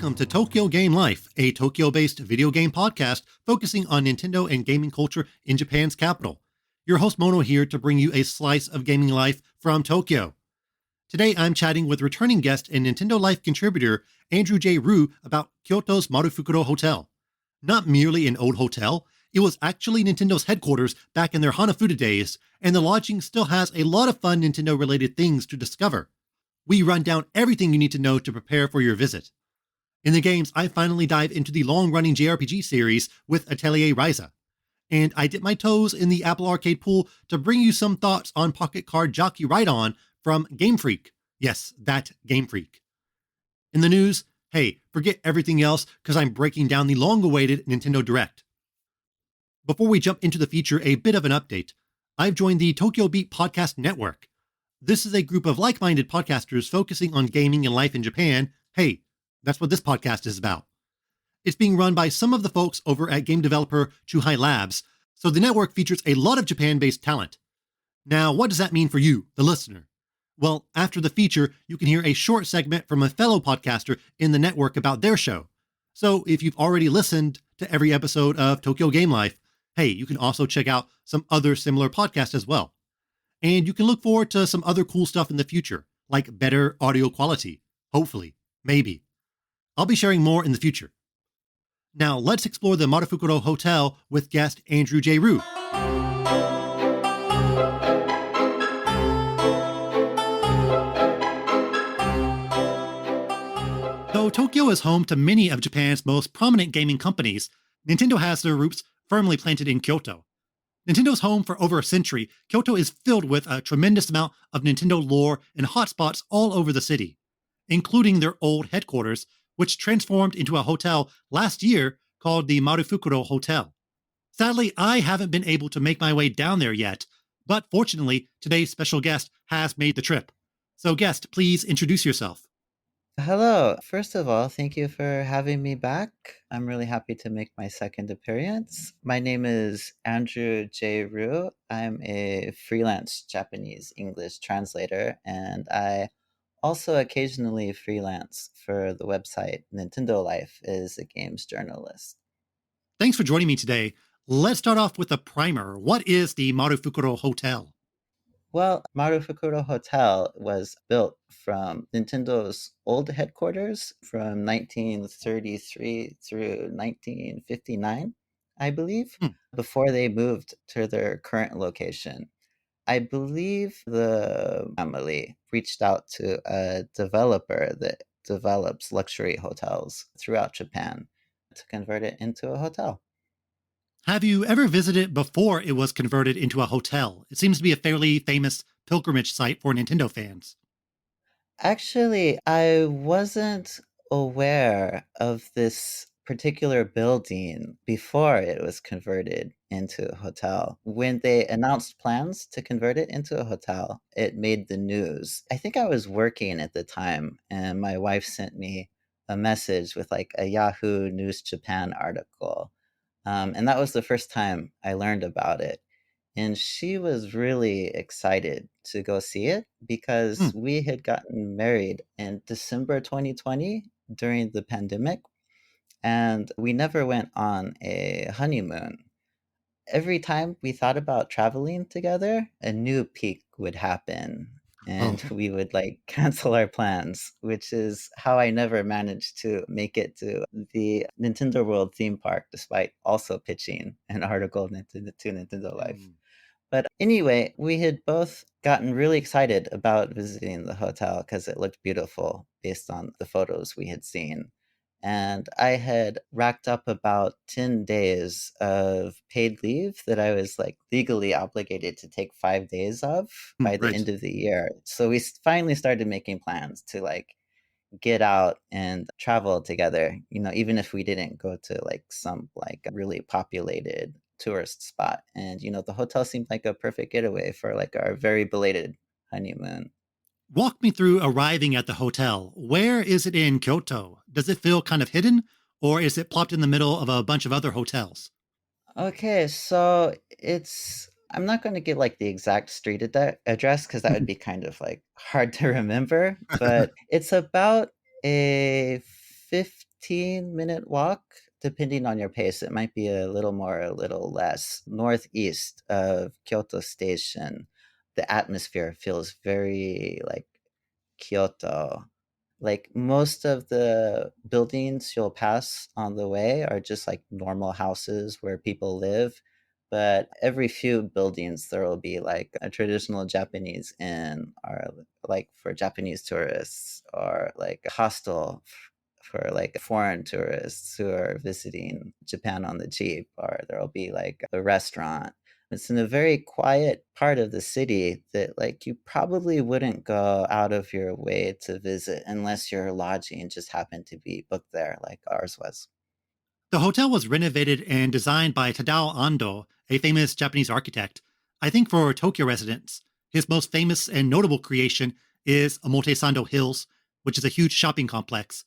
Welcome to Tokyo Game Life, a Tokyo-based video game podcast focusing on Nintendo and gaming culture in Japan's capital. Your host Mono here to bring you a slice of gaming life from Tokyo. Today I'm chatting with returning guest and Nintendo Life contributor Andrew J. Ryu about Kyoto's Marufukuro Hotel. Not merely an old hotel, it was actually Nintendo's headquarters back in their Hanafuda days, and the lodging still has a lot of fun Nintendo-related things to discover. We run down everything you need to know to prepare for your visit. In the games, I finally dive into the long-running JRPG series with Atelier Ryza. And I dip my toes in the Apple Arcade pool to bring you some thoughts on Pocket Card Jockey Ride-On from Game Freak. Yes, that Game Freak. In the news, hey, forget everything else because I'm breaking down the long-awaited Nintendo Direct. Before we jump into the feature, a bit of an update. I've joined the Tokyo Beat Podcast Network. This is a group of like-minded podcasters focusing on gaming and life in Japan. Hey, that's what this podcast is about. It's being run by some of the folks over at game developer Chuhai Labs, so the network features a lot of Japan-based talent. Now, what does that mean for you, the listener? Well, after the feature, you can hear a short segment from a fellow podcaster in the network about their show. So if you've already listened to every episode of Tokyo Game Life, hey, you can also check out some other similar podcasts as well. And you can look forward to some other cool stuff in the future, like better audio quality. Hopefully. Maybe. I'll be sharing more in the future. Now, let's explore the Marufukuro Hotel with guest Andrew J. Ryu. Though Tokyo is home to many of Japan's most prominent gaming companies, Nintendo has their roots firmly planted in Kyoto. Nintendo's home for over a century, Kyoto is filled with a tremendous amount of Nintendo lore and hotspots all over the city, including their old headquarters, which transformed into a hotel last year called the Marufukuro Hotel. Sadly, I haven't been able to make my way down there yet, but fortunately, today's special guest has made the trip. So guest, please introduce yourself. Hello. First of all, thank you for having me back. I'm really happy to make my second appearance. My name is Andrew J. Ryu. I'm a freelance Japanese English translator, and I also occasionally freelance for the website Nintendo Life as a games journalist. Thanks for joining me today. Let's start off with a primer. What is the Marufukuro Hotel? Well, Marufukuro Hotel was built from Nintendo's old headquarters from 1933 through 1959, I believe, Hmm. before they moved to their current location. I believe the family reached out to a developer that develops luxury hotels throughout Japan to convert it into a hotel. Have you ever visited before it was converted into a hotel? It seems to be a fairly famous pilgrimage site for Nintendo fans. Actually, I wasn't aware of this particular building before it was converted into a hotel. When they announced plans to convert it into a hotel, it made the news. I think I was working at the time, and my wife sent me a message with like a Yahoo News Japan article. And that was the first time I learned about it. And she was really excited to go see it Hmm. because we had gotten married in December 2020 during the pandemic, and we never went on a honeymoon. Every time we thought about traveling together, a new peak would happen Oh, and we would like cancel our plans, which is how I never managed to make it to the Nintendo World theme park despite also pitching an article to Nintendo Life. hmm. But anyway, we had both gotten really excited about visiting the hotel because it looked beautiful based on the photos we had seen. And I had racked up about 10 days of paid leave that I was like legally obligated to take 5 days of by the Right. end of the year. So we finally started making plans to like get out and travel together, even if we didn't go to like some like really populated tourist spot. And the hotel seemed like a perfect getaway for like our very belated honeymoon. Walk me through arriving at the hotel. Where is it in Kyoto? Does it feel kind of hidden, or is it plopped in the middle of a bunch of other hotels? Okay, so I'm not going to give like the exact street address because that would be kind of like hard to remember, but it's about a 15-minute walk, depending on your pace. It might be a little more, a little less. Northeast of Kyoto Station, the atmosphere feels very like Kyoto. Like most of the buildings you'll pass on the way are just like normal houses where people live. But every few buildings, there will be like a traditional Japanese inn, or like for Japanese tourists, or like a hostel for like foreign tourists who are visiting Japan on the cheap, or there'll be like a restaurant. It's in a very quiet part of the city that like you probably wouldn't go out of your way to visit unless your lodging just happened to be booked there like ours was. The hotel was renovated and designed by Tadao Ando, a famous Japanese architect. I think for Tokyo residents, his most famous and notable creation is Omotesando Hills, which is a huge shopping complex.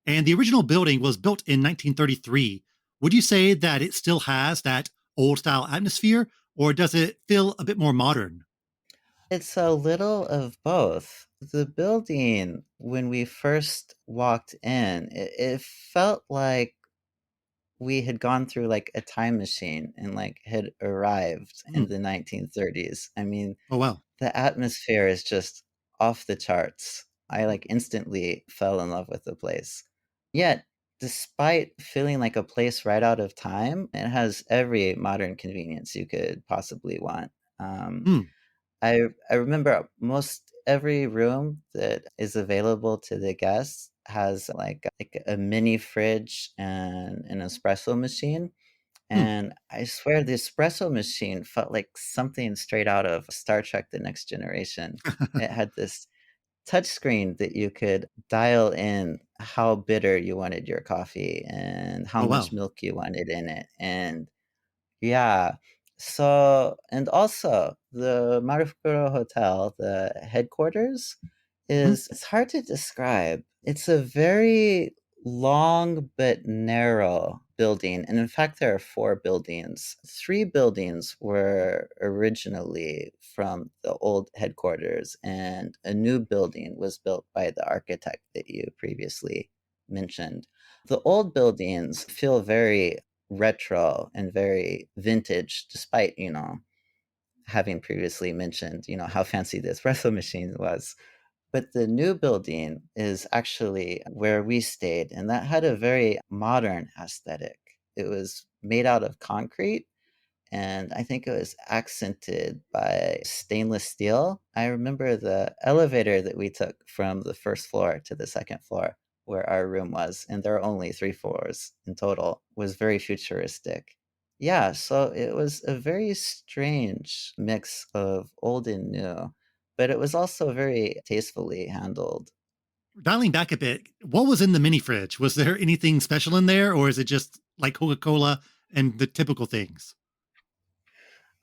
And the original building was built in 1933. Would you say that it still has that old style atmosphere, or does it feel a bit more modern? It's a little of both. The building, when we first walked in, it felt like we had gone through like a time machine and like had arrived Hmm. in the 1930s. I mean, Oh, well. the atmosphere is just off the charts. I like instantly fell in love with the place. Yet, despite feeling like a place right out of time, it has every modern convenience you could possibly want. Um, Hmm. I remember most every room that is available to the guests has like a mini fridge and an espresso machine. Hmm. And I swear the espresso machine felt like something straight out of Star Trek: The Next Generation. It had this touch screen that you could dial in how bitter you wanted your coffee and how Oh, much wow. milk you wanted in it. And yeah. So, and also the Marufukuro Hotel, the headquarters, Mhm. is it's hard to describe. It's a very long but narrow building. And in fact, there are four buildings. Three buildings were originally from the old headquarters, and a new building was built by the architect that you previously mentioned. The old buildings feel very retro and very vintage, despite, having previously mentioned, how fancy the espresso machine was. But the new building is actually where we stayed, and that had a very modern aesthetic. It was made out of concrete, and I think it was accented by stainless steel. I remember the elevator that we took from the first floor to the second floor, where our room was, and there are only three floors in total, was very futuristic. Yeah, so it was a very strange mix of old and new, but it was also very tastefully handled. Dialing back a bit, what was in the mini fridge? Was there anything special in there, or is it just like Coca Cola and the typical things?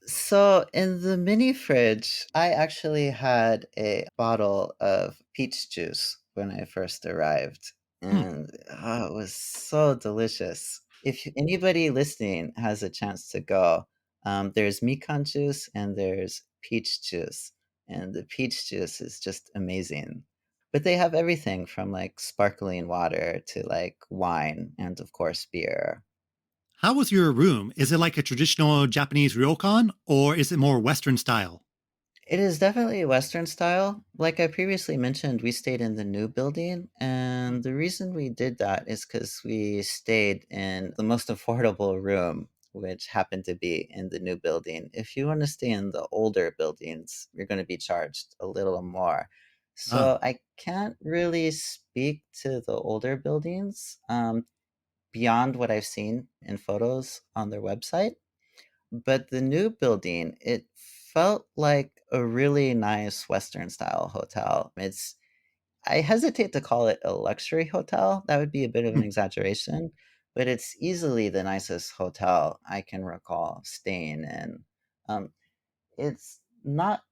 So in the mini fridge, I actually had a bottle of peach juice when I first arrived, Hmm. and it was so delicious. If anybody listening has a chance to go, there's mikan juice and there's peach juice, and the peach juice is just amazing. But they have everything from like sparkling water to like wine and of course beer. How was your room? Is it like a traditional Japanese ryokan, or is it more Western style? It is definitely Western style. Like I previously mentioned, we stayed in the new building, Hmm. and the reason we did that is because we stayed in the most affordable room, which happened to be in the new building. If you want to stay in the older buildings, you're going to be charged a little more. Ah. So I can't really speak to the older buildings beyond what I've seen in photos on their website. But the new building, it felt like a really nice Western style hotel. I hesitate to call it a luxury hotel. That would be a bit of an Hmm. exaggeration, but it's easily the nicest hotel I can recall staying in. Um, it's not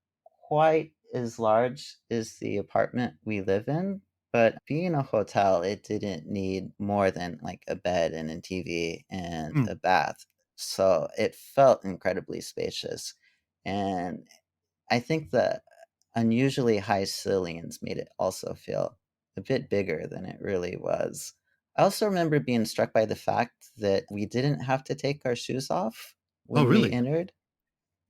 quite as large as the apartment we live in, but being a hotel, it didn't need more than like a bed and a TV and Hmm. a bath. So it felt incredibly spacious. And I think the unusually high ceilings made it also feel a bit bigger than it really was. I also remember being struck by the fact that we didn't have to take our shoes off Oh, when we really? entered.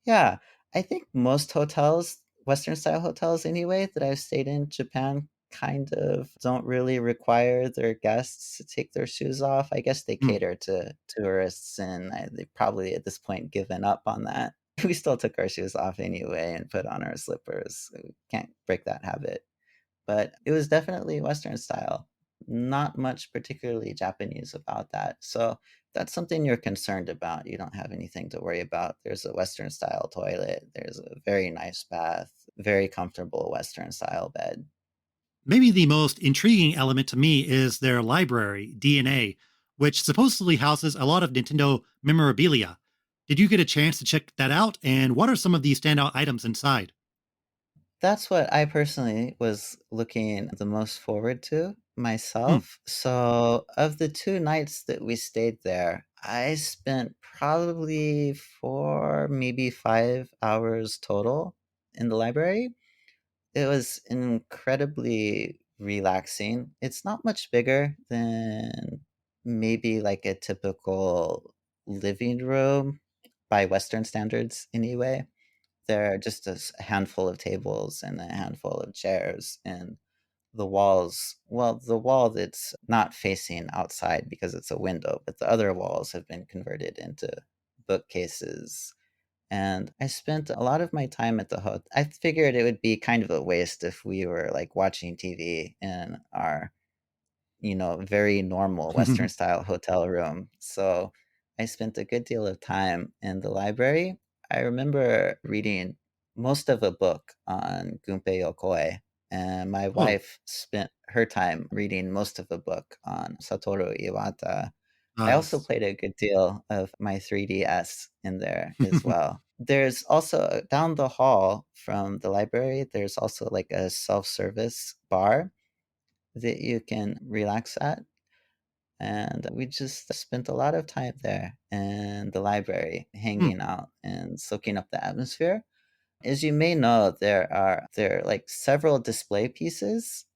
Yeah, I think most hotels, Western style hotels anyway, that I've stayed in Japan kind of don't really require their guests to take their shoes off. I guess they Hmm. cater to tourists and they probably at this point given up on that. We still took our shoes off anyway and put on our slippers. We can't break that habit. But it was definitely Western style. Not much particularly Japanese about that. So that's something you're concerned about. You don't have anything to worry about. There's a Western style toilet. There's a very nice bath, very comfortable Western style bed. Maybe the most intriguing element to me is their library, DNA, which supposedly houses a lot of Nintendo memorabilia. Did you get a chance to check that out? And what are some of the standout items inside? That's what I personally was looking the most forward to Hmm. myself. So, of the 2 nights that we stayed there, I spent probably 4, maybe 5 hours total in the library. It was incredibly relaxing. It's not much bigger than maybe like a typical living room by Western standards anyway. There are just a handful of tables and a handful of chairs, and the walls, well, the wall that's not facing outside because it's a window, but the other walls have been converted into bookcases. And I spent a lot of my time at the hotel. I figured it would be kind of a waste if we were like watching TV in our very normal Western style hotel room. So I spent a good deal of time in the library. I remember reading most of a book on Gunpei Yokoi, and my Oh, wife spent her time reading most of a book on Satoru Iwata. I also nice. played a good deal of my 3DS in there as well. There's also down the hall from the library, there's also like a self-service bar that you can relax at. And we just spent a lot of time there in the library, Hmm. hanging out and soaking up the atmosphere. As you may know, there are like several display pieces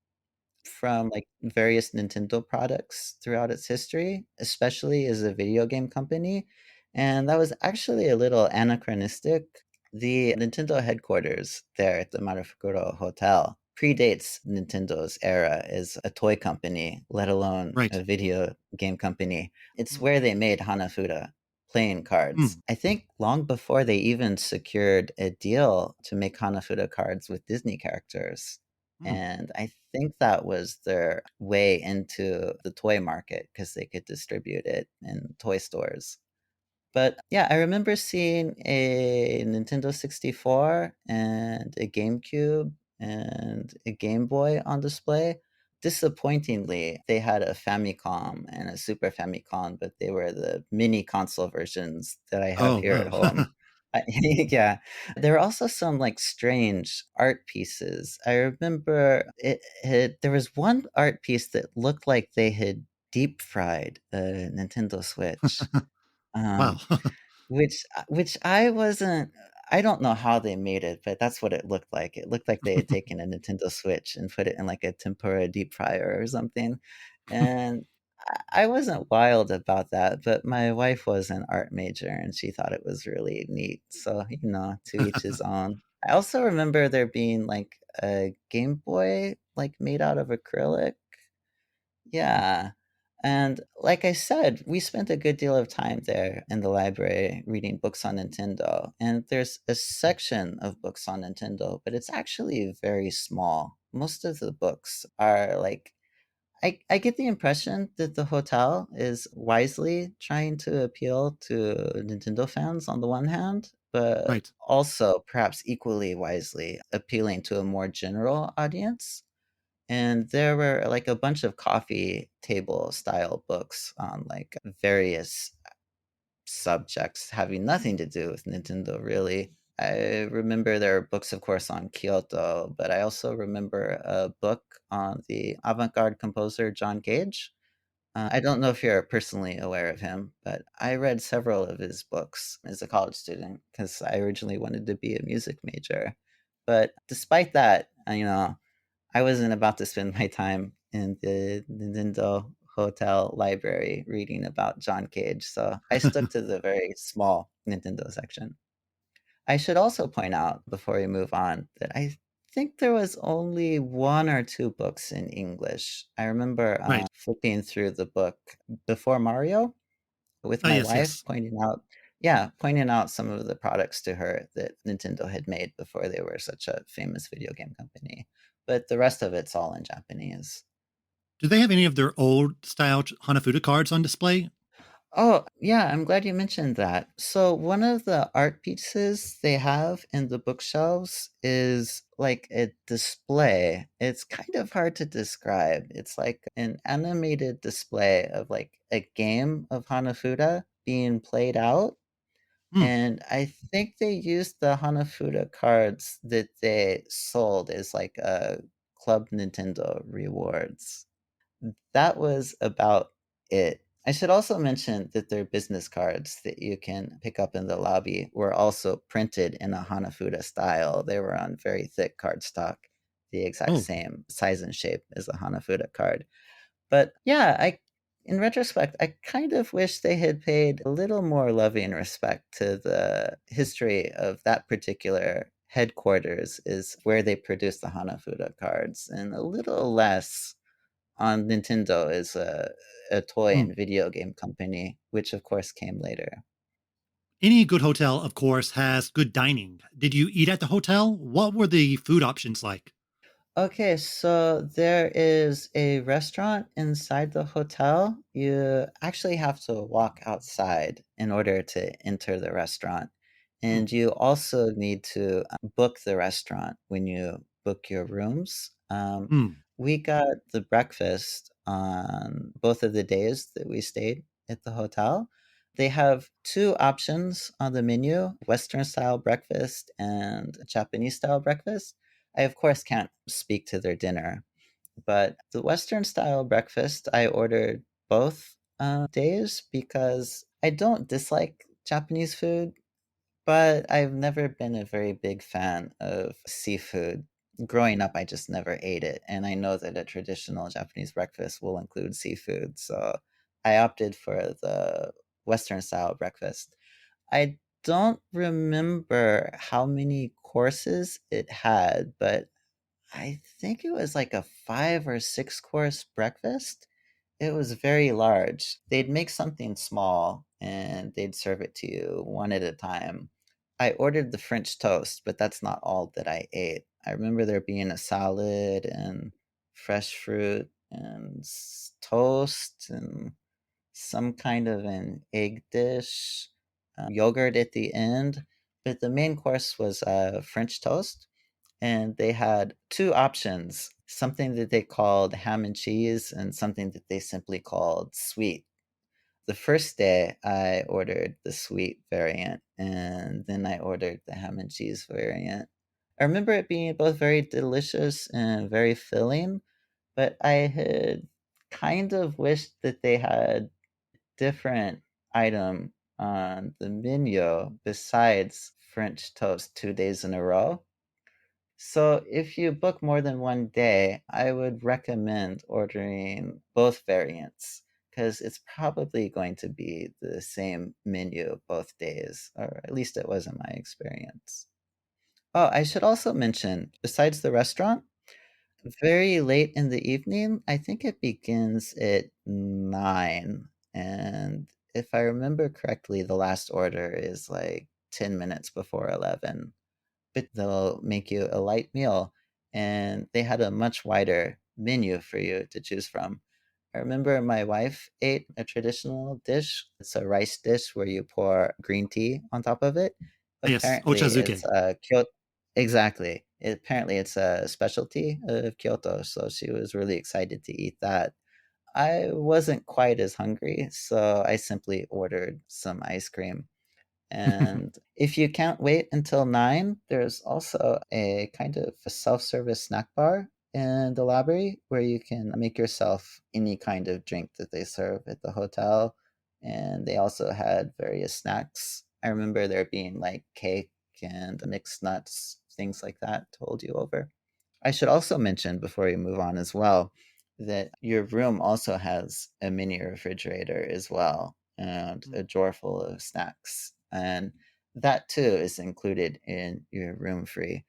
from like various Nintendo products throughout its history, especially as a video game company. And that was actually a little anachronistic. The Nintendo headquarters there at the Marufukuro Hotel predates Nintendo's era as a toy company, let alone Right. a video game company. It's Hmm. where they made Hanafuda playing cards. Hmm. I think long before they even secured a deal to make Hanafuda cards with Disney characters. Hmm. And I think that was their way into the toy market because they could distribute it in toy stores. But yeah, I remember seeing a Nintendo 64 and a GameCube and a Game Boy on display. Disappointingly, they had a Famicom and a Super Famicom, but they were the mini console versions that I have Oh, here at home. oh. Yeah, there were also some like strange art pieces. I remember there was one art piece that looked like they had deep fried a Nintendo Switch. Wow. Um, which I wasn't I don't know how they made it, but that's what it looked like. It looked like they had taken a Nintendo Switch and put it in, like, a tempura deep fryer or something, and I wasn't wild about that, but my wife was an art major, and she thought it was really neat, so, to each his own. I also remember there being, like, a Game Boy, like, made out of acrylic. Yeah. And like I said, we spent a good deal of time there in the library reading books on Nintendo. And there's a section of books on Nintendo, but it's actually very small. Most of the books are like, I get the impression that the hotel is wisely trying to appeal to Nintendo fans on the one hand, but Right. also perhaps equally wisely appealing to a more general audience. And there were like a bunch of coffee table style books on like various subjects having nothing to do with Nintendo, really. I remember there are books, of course, on Kyoto, but I also remember a book on the avant garde composer John Cage. I don't know if you're personally aware of him, but I read several of his books as a college student because I originally wanted to be a music major. But despite that, I wasn't about to spend my time in the Nintendo hotel library reading about John Cage, so I stuck to the very small Nintendo section. I should also point out before we move on that I think there was only 1 or 2 books in English. I remember, Right. flipping through the book before Mario with Ah, my yes, wife, yes. pointing out some of the products to her that Nintendo had made before they were such a famous video game company, but the rest of it's all in Japanese. Do they have any of their old style Hanafuda cards on display? Oh, yeah, I'm glad you mentioned that. So, one of the art pieces they have in the bookshelves is like a display. It's kind of hard to describe. It's like an animated display of like a game of Hanafuda being played out. Hmm. And I think they used the Hanafuda cards that they sold as like a Club Nintendo rewards. That was about it. I should also mention that their business cards that you can pick up in the lobby were also printed in a Hanafuda style. They were on very thick cardstock, the exact Oh, same size and shape as a Hanafuda card. But yeah, I in retrospect, I kind of wish they had paid a little more loving respect to the history of that particular headquarters is where they produce the Hanafuda cards, and a little less on Nintendo as a toy hmm. and video game company, which of course came later. Any good hotel, of course, has good dining. Did you eat at the hotel? What were the food options like? Okay, so there is a restaurant inside the hotel. You actually have to walk outside in order to enter the restaurant. Hmm. And you also need to book the restaurant when you book your rooms. Hmm. We got the breakfast on both of the days that we stayed at the hotel. They have 2 options on the menu, Western style breakfast and Japanese style breakfast. I, of course, can't speak to their dinner, but the Western style breakfast, I ordered both days because I don't dislike Japanese food, but I've never been a very big fan of seafood. Growing up, I just never ate it, and I know that a traditional Japanese breakfast will include seafood, so I opted for the Western style breakfast. I don't remember how many courses it had, but I think it was like a 5 or 6 course breakfast. It was very large. They'd make something small and they'd serve it to you one at a time. I ordered the French toast, but that's not all that I ate. I remember there being a salad and fresh fruit and toast and some kind of an egg dish, yogurt at the end. But the main course was French toast, and they had 2 options, something that they called ham and cheese and something that they simply called sweet. The first day, I ordered the sweet variant, and then I ordered the ham and cheese variant. I remember it being both very delicious and very filling, but I had kind of wished that they had different item on the menu besides French toast 2 days in a row. So if you book more than 1 day, I would recommend ordering both variants because it's probably going to be the same menu both days, or at least it was in my experience. Oh, I should also mention, besides the restaurant, very late in the evening, I think it begins at 9, and if I remember correctly, the last order is like 10 minutes before 11. But they'll make you a light meal, and they had a much wider menu for you to choose from. I remember my wife ate a traditional dish. It's a rice dish where you pour green tea on top of it. Ah, yes, Apparently, it's ochazuke. a Kyoto. Exactly. Apparently, it's a specialty of Kyoto, so she was really excited to eat that. I wasn't quite as hungry, so I simply ordered some ice cream. And if you can't wait until 9, there's also a kind of a self-service snack bar in the lobby where you can make yourself any kind of drink that they serve at the hotel. And they also had various snacks. I remember there being like cake and mixed nuts, things like that to hold you over. I should also mention before we move on as well, that your room also has a mini refrigerator as well and Mm. a drawer full of snacks. And that too is included in your room free.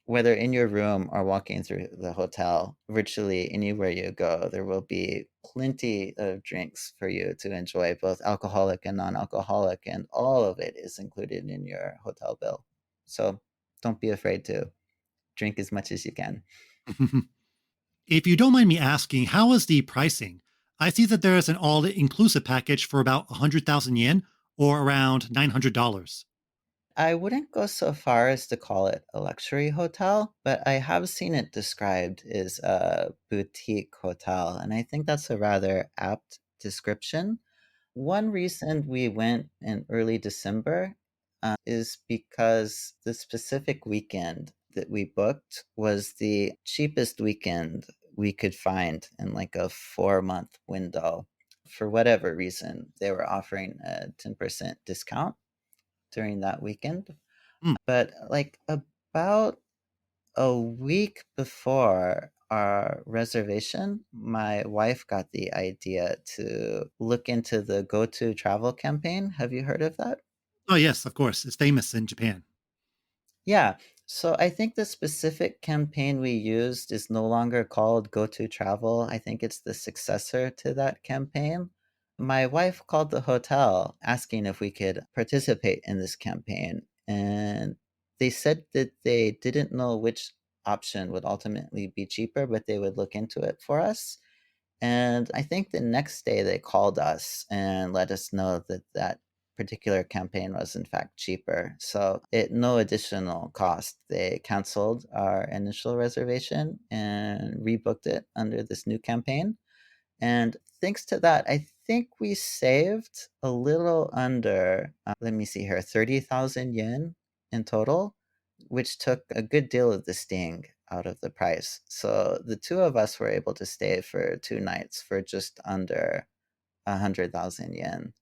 Whether in your room or walking through the hotel, virtually anywhere you go, there will be plenty of drinks for you to enjoy, both alcoholic and non alcoholic, and all of it is included in your hotel bill. So don't be afraid to drink as much as you can. If you don't mind me asking, how is the pricing? I see that there is an all inclusive package for about 100,000 yen or around $900. I wouldn't go so far as to call it a luxury hotel, but I have seen it described as a boutique hotel, and I think that's a rather apt description. One reason we went in early December is because the specific weekend that we booked was the cheapest weekend we could find in like a 4 month window. For whatever reason, they were offering a 10% discount during that weekend. Hmm. But like about a week before our reservation, my wife got the idea to look into the Go To Travel campaign. Have you heard of that? Oh, yes, of course. It's famous in Japan. Yeah. So I think the specific campaign we used is no longer called Go To Travel. I think it's the successor to that campaign. My wife called the hotel asking if we could participate in this campaign, and they said that they didn't know which option would ultimately be cheaper, but they would look into it for us. And I think the next day they called us and let us know that that particular campaign was in fact cheaper. So at no additional cost, they canceled our initial reservation and rebooked it under this new campaign. And thanks to that, I think we saved a little under, let me see here, 30,000 yen in total, which took a good deal of the sting out of the price. So the two of us were able to stay for 2 nights for just under 100,000 yen.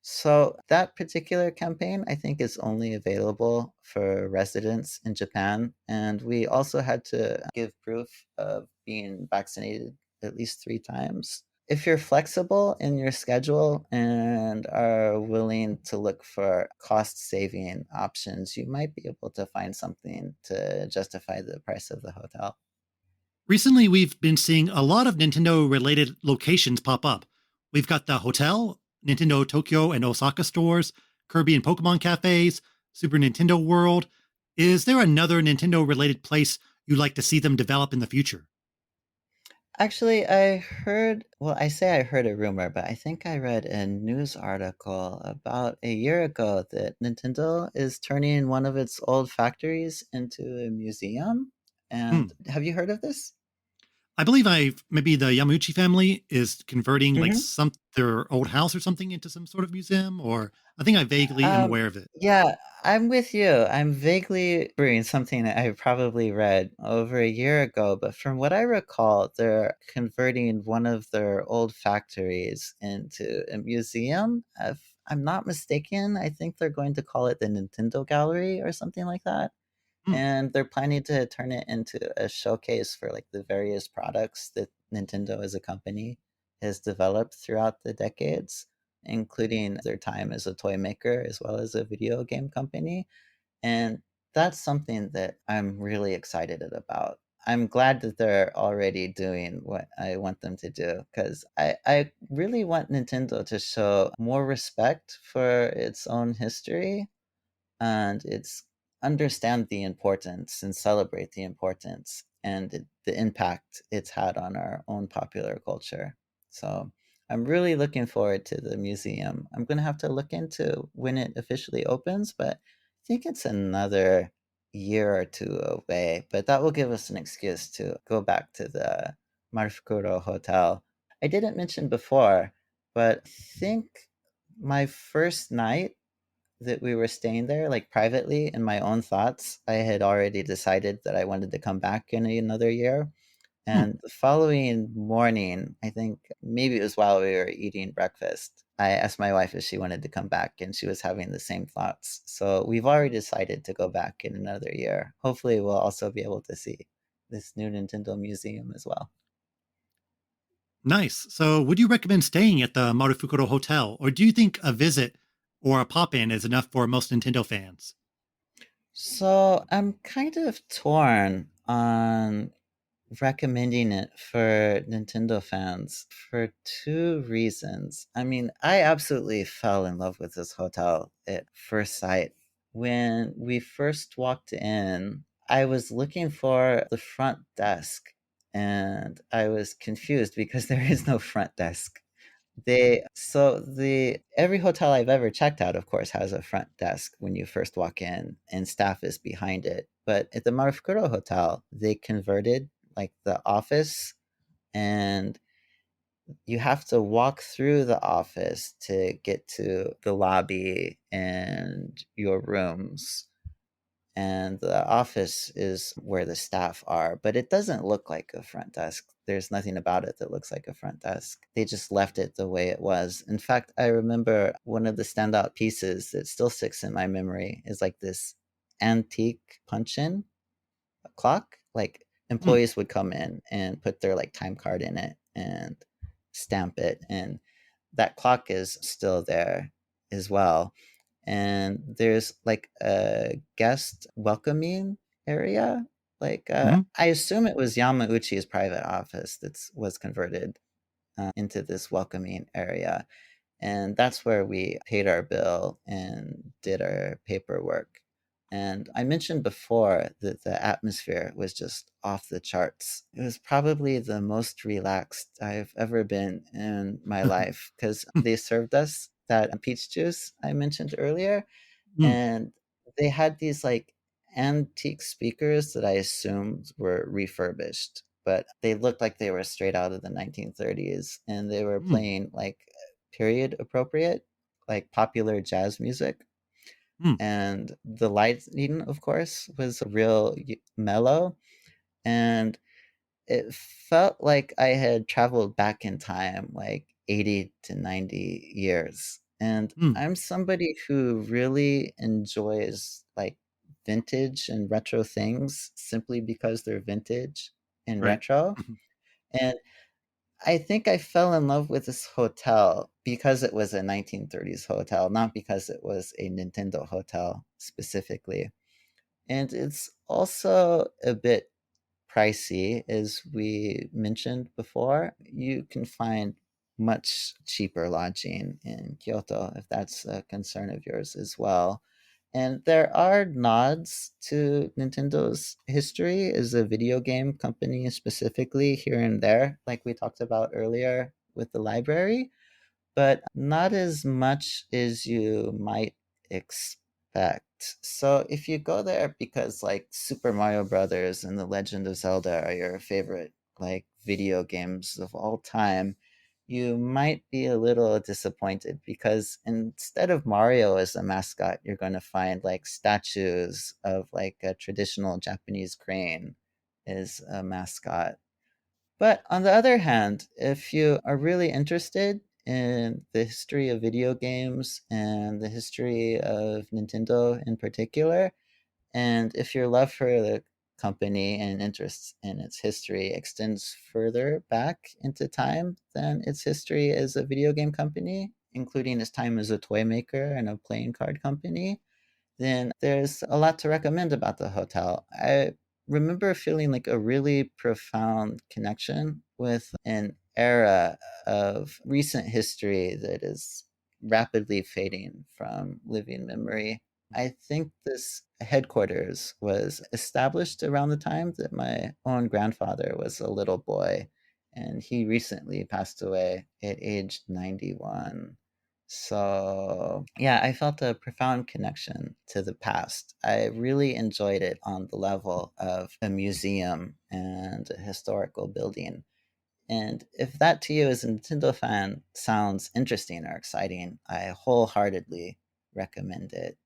So that particular campaign, I think, is only available for residents in Japan. And we also had to give proof of being vaccinated at least 3 times. If you're flexible in your schedule and are willing to look for cost saving options, you might be able to find something to justify the price of the hotel. Recently, we've been seeing a lot of Nintendo related locations pop up. We've got the hotel, Nintendo Tokyo and Osaka stores, Kirby and Pokemon cafes, Super Nintendo World. Is there another Nintendo related place you'd like to see them develop in the future? Actually, I heard, well, I say I heard a rumor, but I think I read a news article about a year ago that Nintendo is turning one of its old factories into a museum. Hmm. And have you heard of this? I believe I've maybe the Yamauchi family is converting like some their old house or something into some sort of museum, or I think I vaguely am Um, aware of it. yeah, I'm with you. I'm vaguely remembering something that I probably read over a year ago, but from what I recall, they're converting one of their old factories into a museum. If I'm not mistaken, I think they're going to call it the Nintendo Gallery or something like that. Hmm. And they're planning to turn it into a showcase for like the various products that Nintendo as a company has developed throughout the decades, including their time as a toy maker as well as a video game company. And that's something that I'm really excited about. I'm glad that they're already doing what I want them to do because I really want Nintendo to show more respect for its own history and it's understand the importance and celebrate the importance and the impact it's had on our own popular culture. So I'm really looking forward to the museum. I'm going to have to look into when it officially opens, but I think it's another year or two away. But that will give us an excuse to go back to the Marufukuro Hotel. I didn't mention before, but I think my first night that we were staying there, like privately in my own thoughts, I had already decided that I wanted to come back in another year. Hmm. And the following morning, I think maybe it was while we were eating breakfast, I asked my wife if she wanted to come back, and she was having the same thoughts. So we've already decided to go back in another year. Hopefully, we'll also be able to see this new Nintendo museum as well. Nice. So, would you recommend staying at the Marufukuro Hotel, or do you think a visit or a pop in is enough for most Nintendo fans? So I'm kind of torn on recommending it for Nintendo fans for two reasons. I mean, I absolutely fell in love with this hotel at first sight. When we first walked in, I was looking for the front desk and I was confused because there is no front desk. The every hotel I've ever checked out, of course, has a front desk when you first walk in, and staff is behind it. But at the Marufukuro Hotel, they converted like the office, and you have to walk through the office to get to the lobby and your rooms, and the office is where the staff are, but it doesn't look like a front desk. There's nothing about it that looks like a front desk. They just left it the way it was. In fact, I remember one of the standout pieces that still sticks in my memory is like this antique punch in clock. Like Hmm. employees would come in and put their like time card in it and stamp it, and that clock is still there as well. And there's like a guest welcoming area. Like Hmm. I assume it was Yamauchi's private office that was converted into this welcoming area, and that's where we paid our bill and did our paperwork. And I mentioned before that the atmosphere was just off the charts. It was probably the most relaxed I've ever been in my life because they served us that peach juice I mentioned earlier, Hmm. and they had these like antique speakers that I assumed were refurbished, but they looked like they were straight out of the 1930s, and they were Hmm. playing like period appropriate, like popular jazz music. Hmm. And the lighting, of course, was real mellow, and it felt like I had traveled back in time like 80 to 90 years. And Hmm. I'm somebody who really enjoys like vintage and retro things simply because they're vintage and Right. retro. And I think I fell in love with this hotel because it was a 1930s hotel, not because it was a Nintendo hotel specifically. And it's also a bit pricey, as we mentioned before. You can find much cheaper lodging in Kyoto if that's a concern of yours as well. And there are nods to Nintendo's history as a video game company, specifically here and there, like we talked about earlier with the library, but not as much as you might expect. So if you go there because like Super Mario Brothers and The Legend of Zelda are your favorite like video games of all time, you might be a little disappointed because instead of Mario as a mascot, you're going to find like statues of like a traditional Japanese crane as a mascot. But on the other hand, if you are really interested in the history of video games and the history of Nintendo in particular, and if your love for the company and interest in its history extends further back into time than its history as a video game company, including its time as a toy maker and a playing card company, then there's a lot to recommend about the hotel. I remember feeling like a really profound connection with an era of recent history that is rapidly fading from living memory. I think this headquarters was established around the time that my own grandfather was a little boy, and he recently passed away at age 91. So, yeah, I felt a profound connection to the past. I really enjoyed it on the level of a museum and a historical building. And if that to you as a Nintendo fan sounds interesting or exciting, I wholeheartedly recommend it.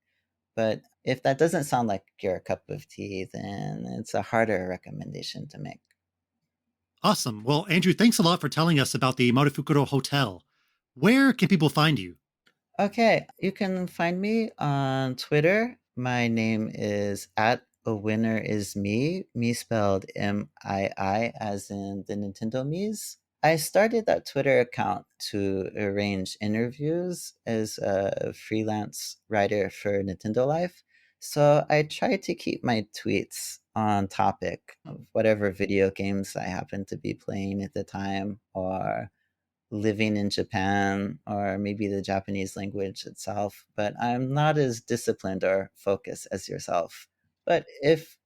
But if that doesn't sound like your cup of tea, then it's a harder recommendation to make. Awesome. Well, Andrew, thanks a lot for telling us about the Marufukuro Hotel. Where can people find you? Okay, you can find me on Twitter. My name is at a winner is me, me spelled Mii, as in the Nintendo Mii's. I started that Twitter account to arrange interviews as a freelance writer for Nintendo Life. So I try to keep my tweets on topic of whatever video games I happen to be playing at the time, or living in Japan, or maybe the Japanese language itself. But I'm not as disciplined or focused as yourself. But if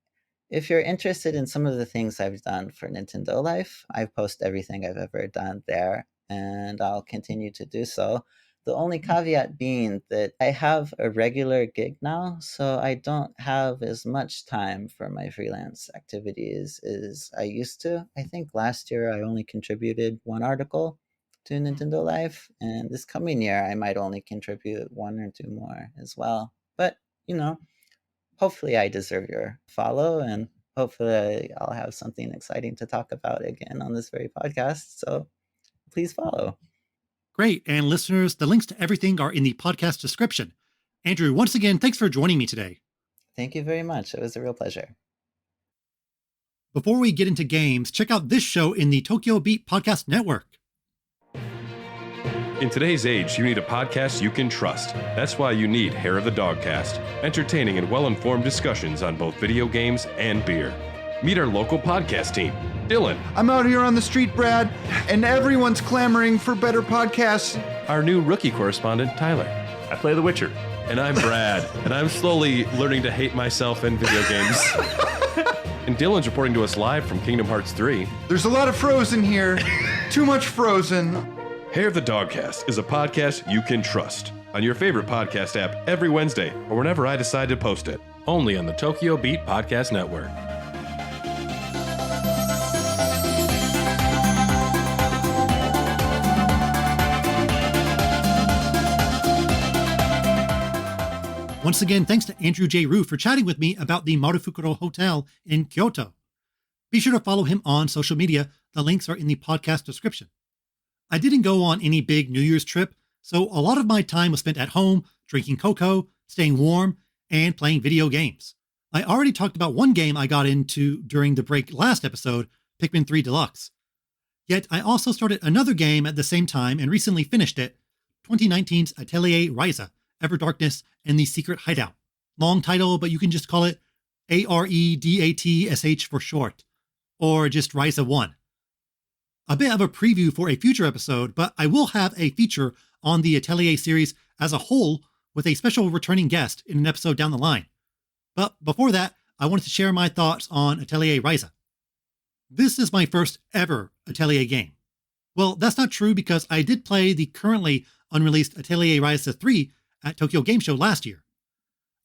you're interested in some of the things I've done for Nintendo Life, I post everything I've ever done there, and I'll continue to do so. The only caveat being that I have a regular gig now, so I don't have as much time for my freelance activities as I used to. I think last year I only contributed one article to Nintendo Life, and this coming year I might only contribute one or two more as well. But, you know, hopefully I deserve your follow, and hopefully I'll have something exciting to talk about again on this very podcast. So please follow. Great. And listeners, the links to everything are in the podcast description. Andrew, once again, thanks for joining me today. Thank you very much. It was a real pleasure. Before we get into games, check out this show in the Tokyo Beat Podcast Network. In today's age, you need a podcast you can trust. That's why you need Hair of the Dogcast, entertaining and well-informed discussions on both video games and beer. Meet our local podcast team. Dylan. I'm out here on the street, Brad, and everyone's clamoring for better podcasts. Our new rookie correspondent, Tyler. I play The Witcher. And I'm Brad, and I'm slowly learning to hate myself and video games. And Dylan's reporting to us live from Kingdom Hearts 3. There's a lot of Frozen here. Too much Frozen. Hair of the Dogcast is a podcast you can trust. On your favorite podcast app every Wednesday, or whenever I decide to post it. Only on the Tokyo Beat Podcast Network. Once again, thanks to Andrew J. Rue for chatting with me about the Marufukuro Hotel in Kyoto. Be sure to follow him on social media. The links are in the podcast description. I didn't go on any big New Year's trip, so a lot of my time was spent at home, drinking cocoa, staying warm, and playing video games. I already talked about one game I got into during the break last episode, Pikmin 3 Deluxe. Yet I also started another game at the same time and recently finished it, 2019's Atelier Ryza, Ever Darkness and the Secret Hideout. Long title, but you can just call it AREDATSH for short, or just Ryza 1. A bit of a preview for a future episode, but I will have a feature on the Atelier series as a whole with a special returning guest in an episode down the line. But before that, I wanted to share my thoughts on Atelier Ryza. This is my first ever Atelier game. Well, that's not true because I did play the currently unreleased Atelier Ryza 3 at Tokyo Game Show last year.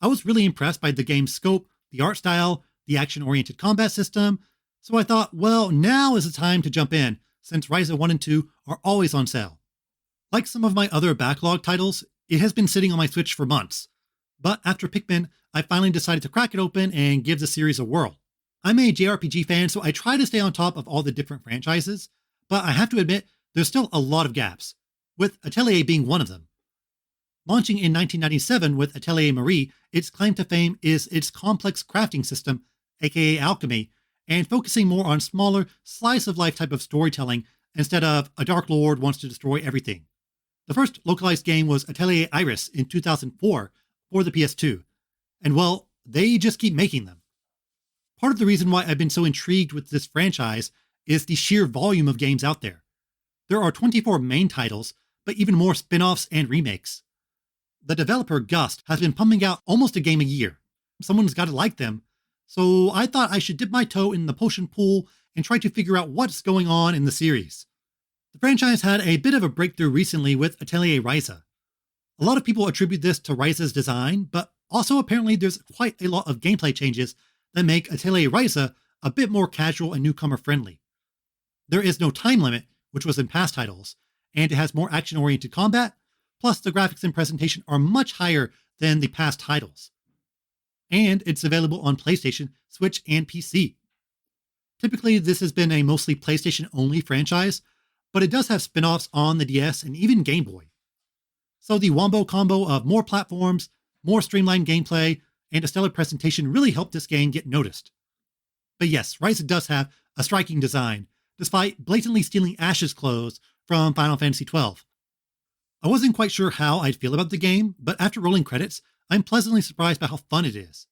I was really impressed by the game's scope, the art style, the action-oriented combat system, so I thought, well, now is the time to jump in, since Ryza 1 and 2 are always on sale. Like some of my other backlog titles, it has been sitting on my Switch for months. But after Pikmin, I finally decided to crack it open and give the series a whirl. I'm a JRPG fan, so I try to stay on top of all the different franchises, but I have to admit, there's still a lot of gaps, with Atelier being one of them. Launching in 1997 with Atelier Marie, its claim to fame is its complex crafting system, aka alchemy, and focusing more on smaller, slice-of-life type of storytelling instead of a Dark Lord wants to destroy everything. The first localized game was Atelier Iris in 2004 for the PS2, and well, they just keep making them. Part of the reason why I've been so intrigued with this franchise is the sheer volume of games out there. There are 24 main titles, but even more spin-offs and remakes. The developer Gust has been pumping out almost a game a year. Someone's got to like them, so I thought I should dip my toe in the potion pool and try to figure out what's going on in the series. The franchise had a bit of a breakthrough recently with Atelier Ryza. A lot of people attribute this to Ryza's design, but also apparently there's quite a lot of gameplay changes that make Atelier Ryza a bit more casual and newcomer friendly. There is no time limit, which was in past titles, and it has more action-oriented combat, plus the graphics and presentation are much higher than the past titles. And it's available on PlayStation, Switch, and PC. Typically, this has been a mostly PlayStation-only franchise, but it does have spin-offs on the DS and even Game Boy. So the wombo combo of more platforms, more streamlined gameplay, and a stellar presentation really helped this game get noticed. But yes, Ryza does have a striking design despite blatantly stealing Ash's clothes from Final Fantasy XII. I wasn't quite sure how I'd feel about the game, but after rolling credits, I'm pleasantly surprised by how fun it is.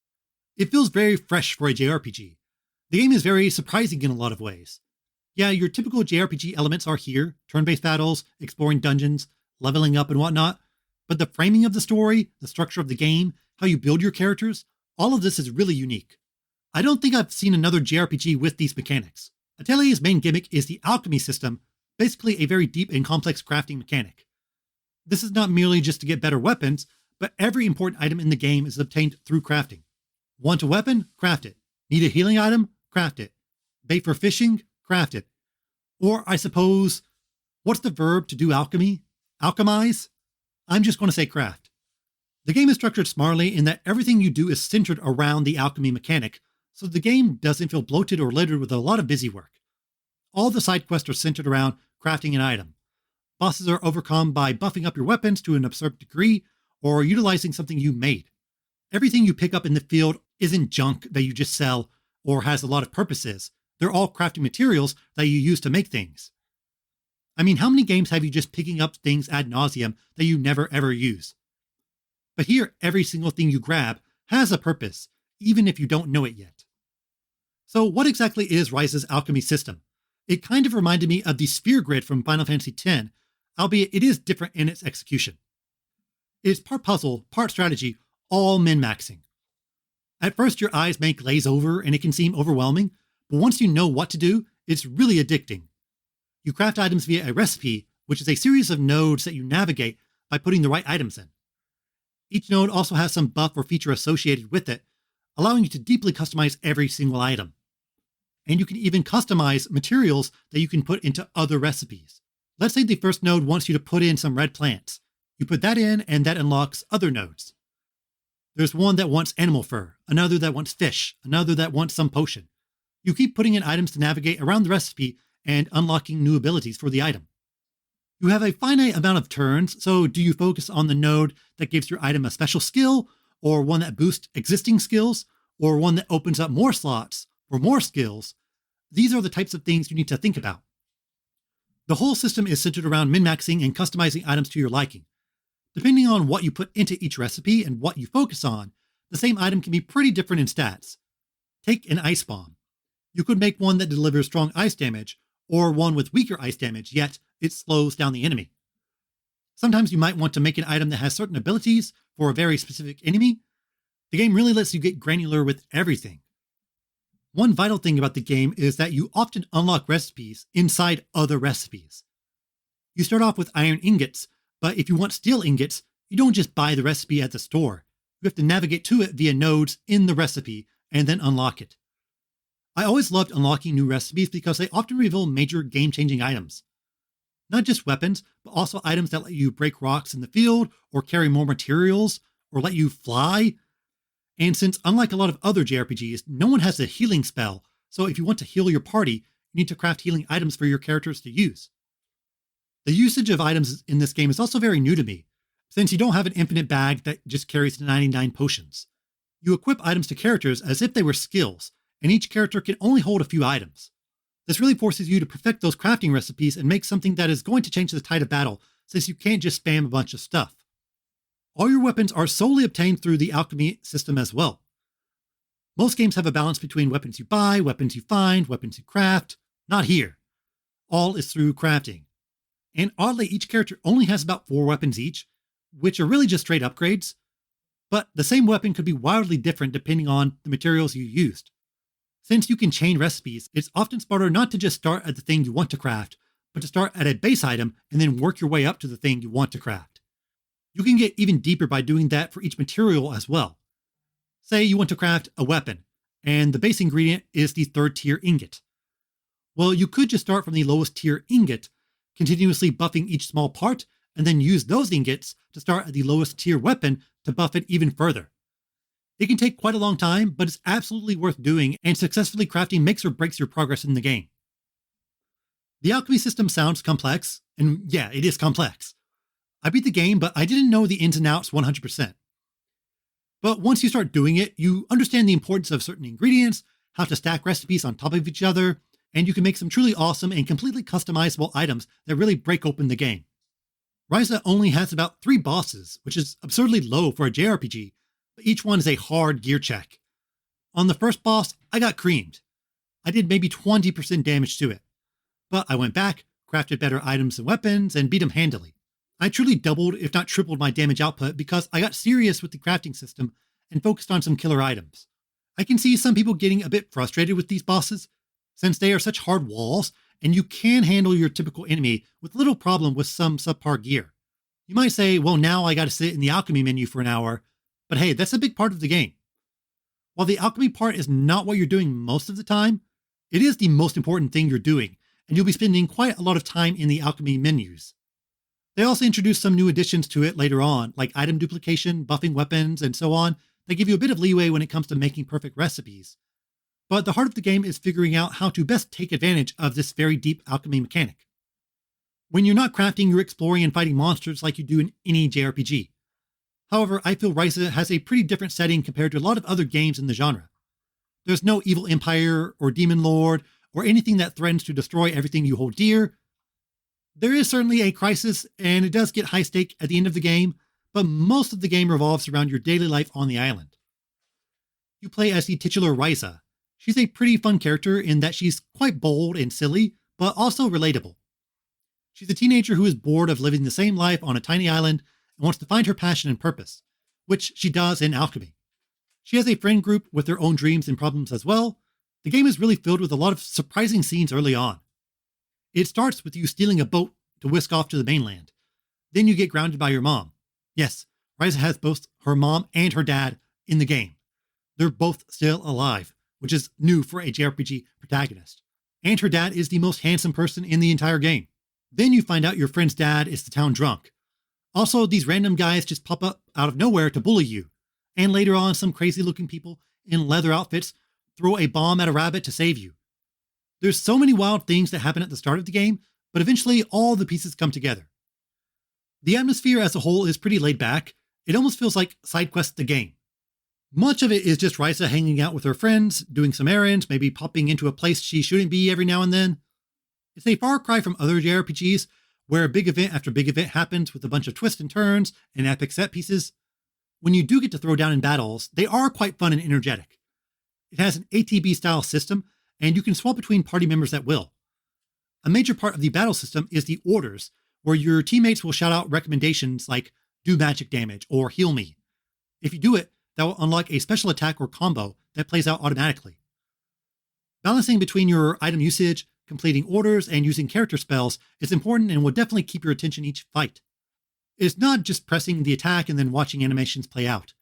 It feels very fresh for a JRPG. The game is very surprising in a lot of ways. Yeah, your typical JRPG elements are here, turn-based battles, exploring dungeons, leveling up and whatnot, but the framing of the story, the structure of the game, how you build your characters, all of this is really unique. I don't think I've seen another JRPG with these mechanics. Atelier's main gimmick is the alchemy system, basically a very deep and complex crafting mechanic. This is not merely just to get better weapons, but every important item in the game is obtained through crafting. Want a weapon? Craft it. Need a healing item? Craft it. Bait for fishing? Craft it. Or I suppose, what's the verb to do alchemy? Alchemize? I'm just going to say craft. The game is structured smartly in that everything you do is centered around the alchemy mechanic, so the game doesn't feel bloated or littered with a lot of busy work. All the side quests are centered around crafting an item. Bosses are overcome by buffing up your weapons to an absurd degree, or utilizing something you made. Everything you pick up in the field isn't junk that you just sell or has a lot of purposes. They're all crafting materials that you use to make things. I mean, how many games have you just picking up things ad nauseum that you never ever use? But here, every single thing you grab has a purpose, even if you don't know it yet. So what exactly is Ryza's alchemy system? It kind of reminded me of the sphere grid from Final Fantasy X, albeit it is different in its execution. It is part puzzle, part strategy, all min-maxing. At first, your eyes may glaze over and it can seem overwhelming, but once you know what to do, it's really addicting. You craft items via a recipe, which is a series of nodes that you navigate by putting the right items in. Each node also has some buff or feature associated with it, allowing you to deeply customize every single item. And you can even customize materials that you can put into other recipes. Let's say the first node wants you to put in some red plants. You put that in and that unlocks other nodes. There's one that wants animal fur, another that wants fish, another that wants some potion. You keep putting in items to navigate around the recipe and unlocking new abilities for the item. You have a finite amount of turns, so do you focus on the node that gives your item a special skill, or one that boosts existing skills, or one that opens up more slots for more skills? These are the types of things you need to think about. The whole system is centered around min-maxing and customizing items to your liking. Depending on what you put into each recipe and what you focus on, the same item can be pretty different in stats. Take an ice bomb. You could make one that delivers strong ice damage, or one with weaker ice damage, yet it slows down the enemy. Sometimes you might want to make an item that has certain abilities for a very specific enemy. The game really lets you get granular with everything. One vital thing about the game is that you often unlock recipes inside other recipes. You start off with iron ingots, but if you want steel ingots, you don't just buy the recipe at the store. You have to navigate to it via nodes in the recipe and then unlock it. I always loved unlocking new recipes because they often reveal major game-changing items. Not just weapons, but also items that let you break rocks in the field, or carry more materials, or let you fly. And since unlike a lot of other JRPGs, no one has a healing spell, so if you want to heal your party, you need to craft healing items for your characters to use. The usage of items in this game is also very new to me, since you don't have an infinite bag that just carries 99 potions. You equip items to characters as if they were skills, and each character can only hold a few items. This really forces you to perfect those crafting recipes and make something that is going to change the tide of battle, since you can't just spam a bunch of stuff. All your weapons are solely obtained through the alchemy system as well. Most games have a balance between weapons you buy, weapons you find, weapons you craft. Not here. All is through crafting. And oddly, each character only has about 4 weapons each, which are really just straight upgrades. But the same weapon could be wildly different depending on the materials you used. Since you can chain recipes, it's often smarter not to just start at the thing you want to craft, but to start at a base item and then work your way up to the thing you want to craft. You can get even deeper by doing that for each material as well. Say you want to craft a weapon, and the base ingredient is the 3rd tier ingot. Well, you could just start from the lowest tier ingot, continuously buffing each small part, and then use those ingots to start at the lowest tier weapon to buff it even further. It can take quite a long time, but it's absolutely worth doing, and successfully crafting makes or breaks your progress in the game. The alchemy system sounds complex, and yeah, it is complex. I beat the game, but I didn't know the ins and outs 100%. But once you start doing it, you understand the importance of certain ingredients, how to stack recipes on top of each other, and you can make some truly awesome and completely customizable items that really break open the game. Ryza only has about 3 bosses, which is absurdly low for a JRPG, but each one is a hard gear check. On the first boss, I got creamed. I did maybe 20% damage to it, but I went back, crafted better items and weapons, and beat him handily. I truly doubled, if not tripled, my damage output because I got serious with the crafting system and focused on some killer items. I can see some people getting a bit frustrated with these bosses, since they are such hard walls, and you can handle your typical enemy with little problem with some subpar gear. You might say, well, now I gotta sit in the alchemy menu for an hour, but hey, that's a big part of the game. While the alchemy part is not what you're doing most of the time, it is the most important thing you're doing, and you'll be spending quite a lot of time in the alchemy menus. They also introduced some new additions to it later on, like item duplication, buffing weapons, and so on, that give you a bit of leeway when it comes to making perfect recipes. But the heart of the game is figuring out how to best take advantage of this very deep alchemy mechanic. When you're not crafting, you're exploring and fighting monsters like you do in any JRPG. However, I feel Ryza has a pretty different setting compared to a lot of other games in the genre. There's no evil empire or demon lord or anything that threatens to destroy everything you hold dear. There is certainly a crisis, and it does get high stake at the end of the game, but most of the game revolves around your daily life on the island. You play as the titular Ryza. She's a pretty fun character in that she's quite bold and silly, but also relatable. She's a teenager who is bored of living the same life on a tiny island and wants to find her passion and purpose, which she does in alchemy. She has a friend group with their own dreams and problems as well. The game is really filled with a lot of surprising scenes early on. It starts with you stealing a boat to whisk off to the mainland. Then you get grounded by your mom. Yes, Ryza has both her mom and her dad in the game. They're both still alive, which is new for a JRPG protagonist. And her dad is the most handsome person in the entire game. Then you find out your friend's dad is the town drunk. Also, these random guys just pop up out of nowhere to bully you. And later on, some crazy looking people in leather outfits throw a bomb at a rabbit to save you. There's so many wild things that happen at the start of the game, but eventually all the pieces come together. The atmosphere as a whole is pretty laid back. It almost feels like side quests the game. Much of it is just Ryza hanging out with her friends, doing some errands, maybe popping into a place she shouldn't be every now and then. It's a far cry from other JRPGs, where big event after big event happens with a bunch of twists and turns and epic set pieces. When you do get to throw down in battles, they are quite fun and energetic. It has an ATB-style system, and you can swap between party members at will. A major part of the battle system is the orders, where your teammates will shout out recommendations like, do magic damage or heal me. If you do it, that will unlock a special attack or combo that plays out automatically. Balancing between your item usage, completing orders, and using character spells is important and will definitely keep your attention each fight. It's not just pressing the attack and then watching animations play out.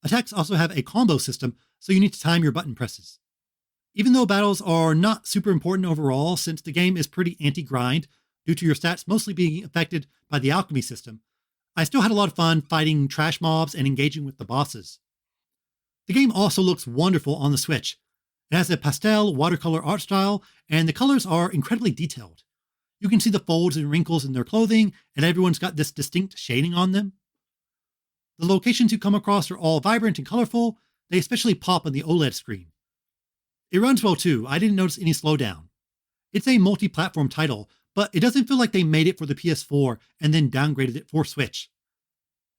Attacks also have a combo system, so you need to time your button presses. Even though battles are not super important overall, since the game is pretty anti-grind due to your stats mostly being affected by the alchemy system, I still had a lot of fun fighting trash mobs and engaging with the bosses. The game also looks wonderful on the Switch. It has a pastel watercolor art style, and the colors are incredibly detailed. You can see the folds and wrinkles in their clothing, and everyone's got this distinct shading on them. The locations you come across are all vibrant and colorful. They especially pop on the OLED screen. It runs well too. I didn't notice any slowdown. It's a multi-platform title, but it doesn't feel like they made it for the PS4 and then downgraded it for Switch.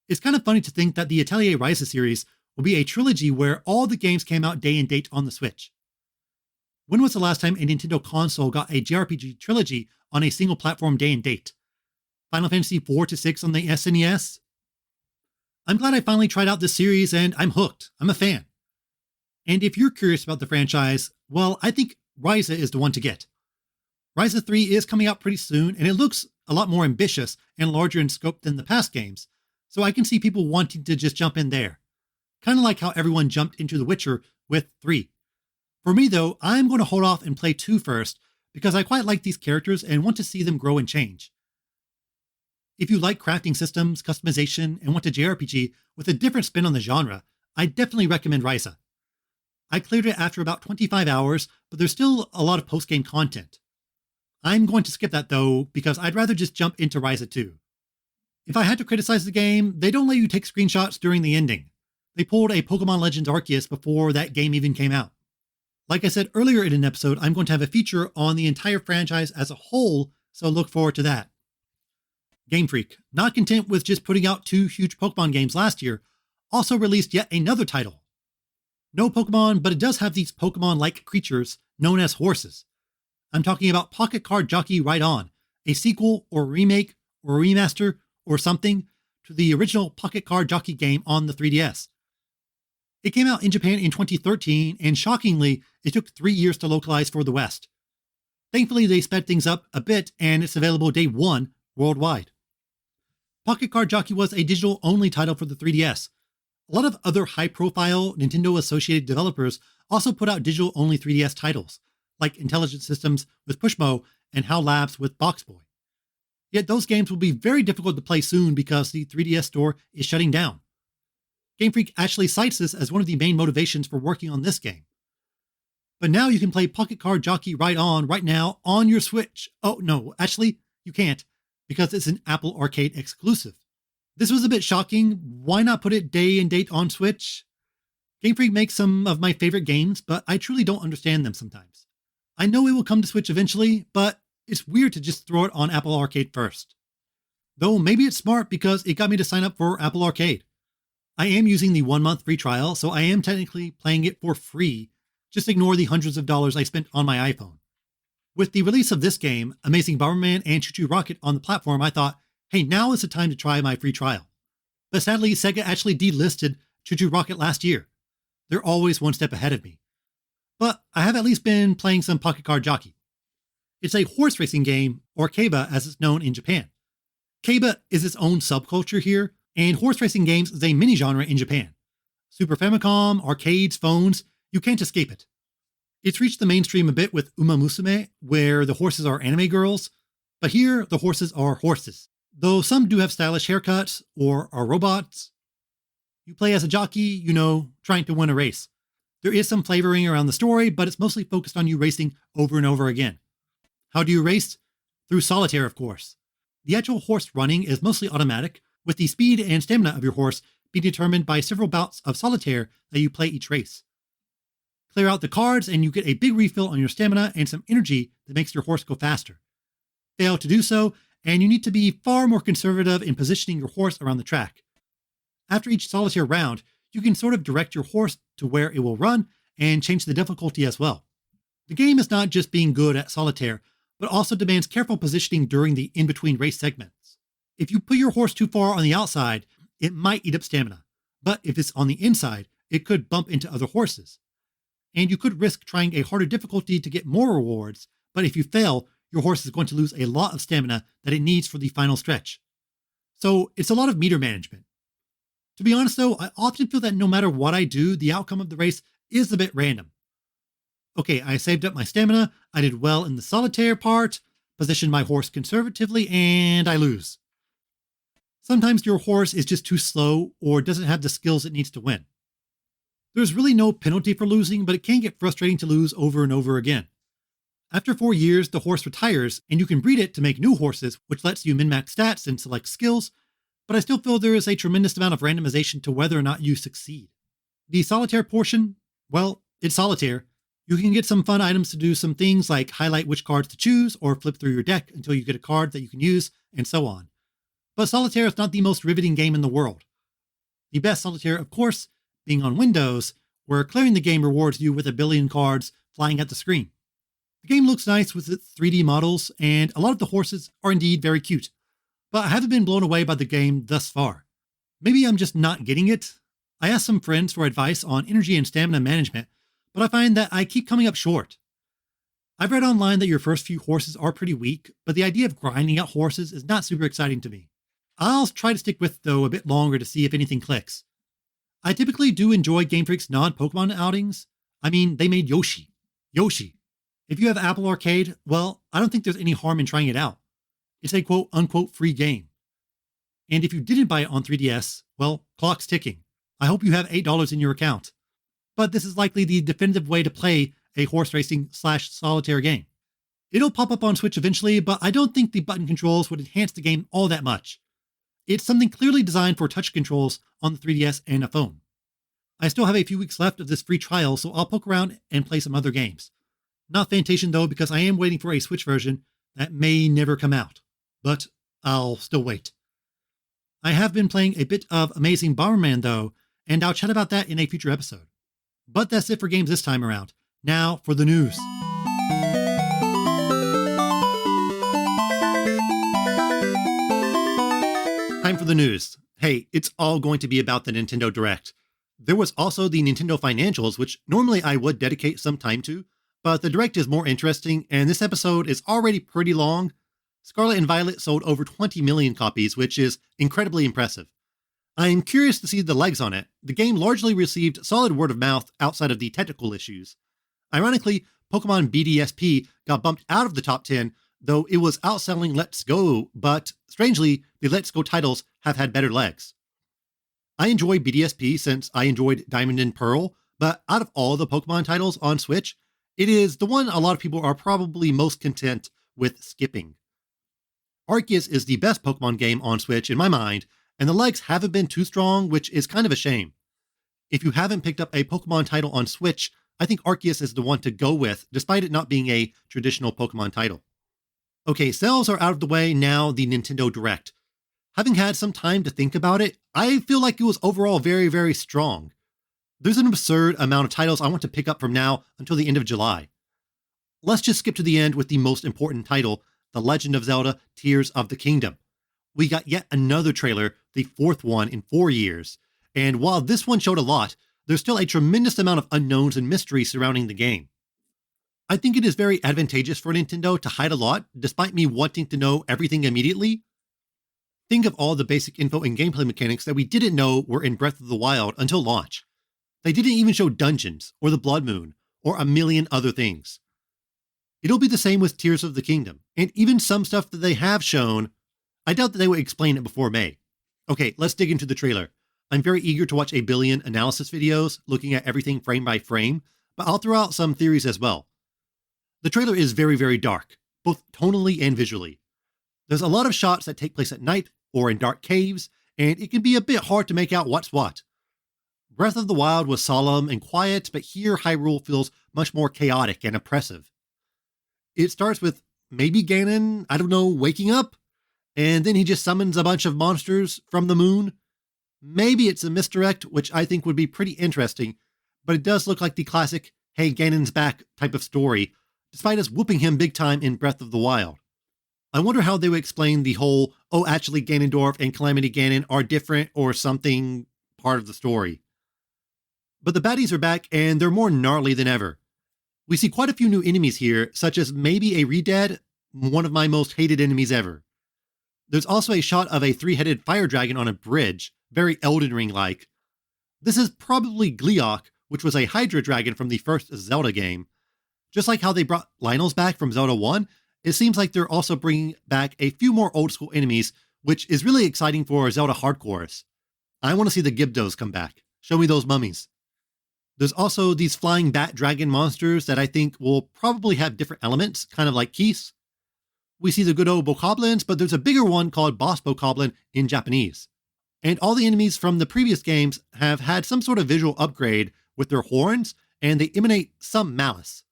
It's kind of funny to think that the Atelier Ryza series will be a trilogy where all the games came out day and date on the Switch. When was the last time a Nintendo console got a JRPG trilogy on a single platform day and date? Final Fantasy 4 to 6 on the SNES? I'm glad I finally tried out this series and I'm hooked. I'm a fan. And if you're curious about the franchise, well, I think Ryza is the one to get. Ryza 3 is coming out pretty soon, and it looks a lot more ambitious and larger in scope than the past games, so I can see people wanting to just jump in there. Kind of like how everyone jumped into The Witcher with 3. For me though, I'm going to hold off and play 2 first, because I quite like these characters and want to see them grow and change. If you like crafting systems, customization, and want a JRPG with a different spin on the genre, I definitely recommend Ryza. I cleared it after about 25 hours, but there's still a lot of post-game content. I'm going to skip that though, because I'd rather just jump into Ryza 2. If I had to criticize the game, they don't let you take screenshots during the ending. They pulled a Pokemon Legends Arceus before that game even came out. Like I said earlier in an episode, I'm going to have a feature on the entire franchise as a whole, so look forward to that. Game Freak, not content with just putting out 2 huge Pokemon games last year, also released yet another title. No Pokemon, but it does have these Pokemon-like creatures known as horses. I'm talking about Pocket Card Jockey Ride On, a sequel or remake or remaster or something to the original Pocket Card Jockey game on the 3DS. It came out in Japan in 2013, and shockingly, it took 3 years to localize for the West. Thankfully, they sped things up a bit, and it's available day 1 worldwide. Pocket Card Jockey was a digital-only title for the 3DS. A lot of other high-profile Nintendo-associated developers also put out digital-only 3DS titles, like Intelligent Systems with Pushmo and HAL Labs with Boxboy. Yet those games will be very difficult to play soon because the 3DS store is shutting down. Game Freak actually cites this as one of the main motivations for working on this game. But now you can play Pocket Card Jockey Ride On right now on your Switch. Oh no, actually, you can't, because it's an Apple Arcade exclusive. This was a bit shocking. Why not put it day and date on Switch? Game Freak makes some of my favorite games, but I truly don't understand them sometimes. I know it will come to Switch eventually, but it's weird to just throw it on Apple Arcade first. Though maybe it's smart because it got me to sign up for Apple Arcade. I am using the 1-month free trial, so I am technically playing it for free. Just ignore the hundreds of dollars I spent on my iPhone. With the release of this game, Amazing Bomberman and Choo Choo Rocket on the platform, I thought, hey, now is the time to try my free trial. But sadly, Sega actually delisted Choo Choo Rocket last year. They're always one step ahead of me. But I have at least been playing some Pocket Card Jockey. It's a horse racing game, or Keiba as it's known in Japan. Keiba is its own subculture here, and horse racing games is a mini-genre in Japan. Super Famicom, arcades, phones, you can't escape it. It's reached the mainstream a bit with Uma Musume, where the horses are anime girls, but here the horses are horses, though some do have stylish haircuts or are robots. You play as a jockey, trying to win a race. There is some flavoring around the story, but it's mostly focused on you racing over and over again. How do you race? Through solitaire, of course. The actual horse running is mostly automatic, with the speed and stamina of your horse being determined by several bouts of solitaire that you play each race. Clear out the cards and you get a big refill on your stamina and some energy that makes your horse go faster. Fail to do so, and you need to be far more conservative in positioning your horse around the track. After each solitaire round, you can sort of direct your horse to where it will run and change the difficulty as well. The game is not just being good at solitaire, but also demands careful positioning during the in-between race segments. If you put your horse too far on the outside, it might eat up stamina, but if it's on the inside, it could bump into other horses. And you could risk trying a harder difficulty to get more rewards, but if you fail, your horse is going to lose a lot of stamina that it needs for the final stretch. So it's a lot of meter management. To be honest though, I often feel that no matter what I do, the outcome of the race is a bit random. Okay, I saved up my stamina, I did well in the solitaire part, positioned my horse conservatively, and I lose. Sometimes your horse is just too slow or doesn't have the skills it needs to win. There's really no penalty for losing, but it can get frustrating to lose over and over again. After 4 years, the horse retires, and you can breed it to make new horses, which lets you min-max stats and select skills, but I still feel there is a tremendous amount of randomization to whether or not you succeed. The solitaire portion, well, it's solitaire. You can get some fun items to do some things like highlight which cards to choose or flip through your deck until you get a card that you can use, and so on. But solitaire is not the most riveting game in the world. The best solitaire, of course, being on Windows, where clearing the game rewards you with a billion cards flying at the screen. The game looks nice with its 3D models, and a lot of the horses are indeed very cute, but I haven't been blown away by the game thus far. Maybe I'm just not getting it. I asked some friends for advice on energy and stamina management, but I find that I keep coming up short. I've read online that your first few horses are pretty weak, but the idea of grinding out horses is not super exciting to me. I'll try to stick with it though a bit longer to see if anything clicks. I typically do enjoy Game Freak's non-Pokemon outings. I mean, they made Yoshi. If you have Apple Arcade, well, I don't think there's any harm in trying it out. It's a quote-unquote free game. And if you didn't buy it on 3DS, well, clock's ticking. I hope you have $8 in your account. But this is likely the definitive way to play a horse racing / solitaire game. It'll pop up on Switch eventually, but I don't think the button controls would enhance the game all that much. It's something clearly designed for touch controls on the 3DS and a phone. I still have a few weeks left of this free trial, so I'll poke around and play some other games. Not Fantation though, because I am waiting for a Switch version that may never come out, but I'll still wait. I have been playing a bit of Amazing Bomberman though, and I'll chat about that in a future episode. But that's it for games this time around. Now for the news. Time for the news. Hey, it's all going to be about the Nintendo Direct. There was also the Nintendo financials, which normally I would dedicate some time to, but the Direct is more interesting, and this episode is already pretty long. Scarlet and Violet sold over 20 million copies, which is incredibly impressive. I'm curious to see the legs on it. The game largely received solid word of mouth outside of the technical issues. Ironically, Pokemon BDSP got bumped out of the top 10, though it was outselling Let's Go, but strangely, the Let's Go titles have had better legs. I enjoy BDSP since I enjoyed Diamond and Pearl, but out of all the Pokemon titles on Switch, it is the one a lot of people are probably most content with skipping. Arceus is the best Pokemon game on Switch in my mind, and the legs haven't been too strong, which is kind of a shame. If you haven't picked up a Pokemon title on Switch, I think Arceus is the one to go with, despite it not being a traditional Pokemon title. Okay, sales are out of the way, now the Nintendo Direct. Having had some time to think about it, I feel like it was overall very, very strong. There's an absurd amount of titles I want to pick up from now until the end of July. Let's just skip to the end with the most important title, The Legend of Zelda: Tears of the Kingdom. We got yet another trailer, the fourth one in 4 years, and while this one showed a lot, there's still a tremendous amount of unknowns and mystery surrounding the game. I think it is very advantageous for Nintendo to hide a lot, despite me wanting to know everything immediately. Think of all the basic info and gameplay mechanics that we didn't know were in Breath of the Wild until launch. They didn't even show dungeons, or the Blood Moon, or a million other things. It'll be the same with Tears of the Kingdom, and even some stuff that they have shown, I doubt that they would explain it before May. Okay, let's dig into the trailer. I'm very eager to watch a billion analysis videos looking at everything frame by frame, but I'll throw out some theories as well. The trailer is very, very dark, both tonally and visually. There's a lot of shots that take place at night or in dark caves, and it can be a bit hard to make out what's what. Breath of the Wild was solemn and quiet, but here Hyrule feels much more chaotic and oppressive. It starts with maybe Ganon, I don't know, waking up, and then he just summons a bunch of monsters from the moon. Maybe it's a misdirect, which I think would be pretty interesting, but it does look like the classic, hey, Ganon's back type of story, despite us whooping him big time in Breath of the Wild. I wonder how they would explain the whole, oh, actually Ganondorf and Calamity Ganon are different or something part of the story. But the baddies are back and they're more gnarly than ever. We see quite a few new enemies here, such as maybe a Redead, one of my most hated enemies ever. There's also a shot of a 3-headed fire dragon on a bridge, very Elden Ring-like. This is probably Gleeok, which was a Hydra dragon from the first Zelda game. Just like how they brought Lynels back from Zelda 1, it seems like they're also bringing back a few more old-school enemies, which is really exciting for Zelda hardcores. I want to see the Gibdos come back. Show me those mummies. There's also these flying bat dragon monsters that I think will probably have different elements, kind of like Keese. We see the good old Bokoblins, but there's a bigger one called Boss Bokoblin in Japanese. And all the enemies from the previous games have had some sort of visual upgrade with their horns, and they emanate some malice.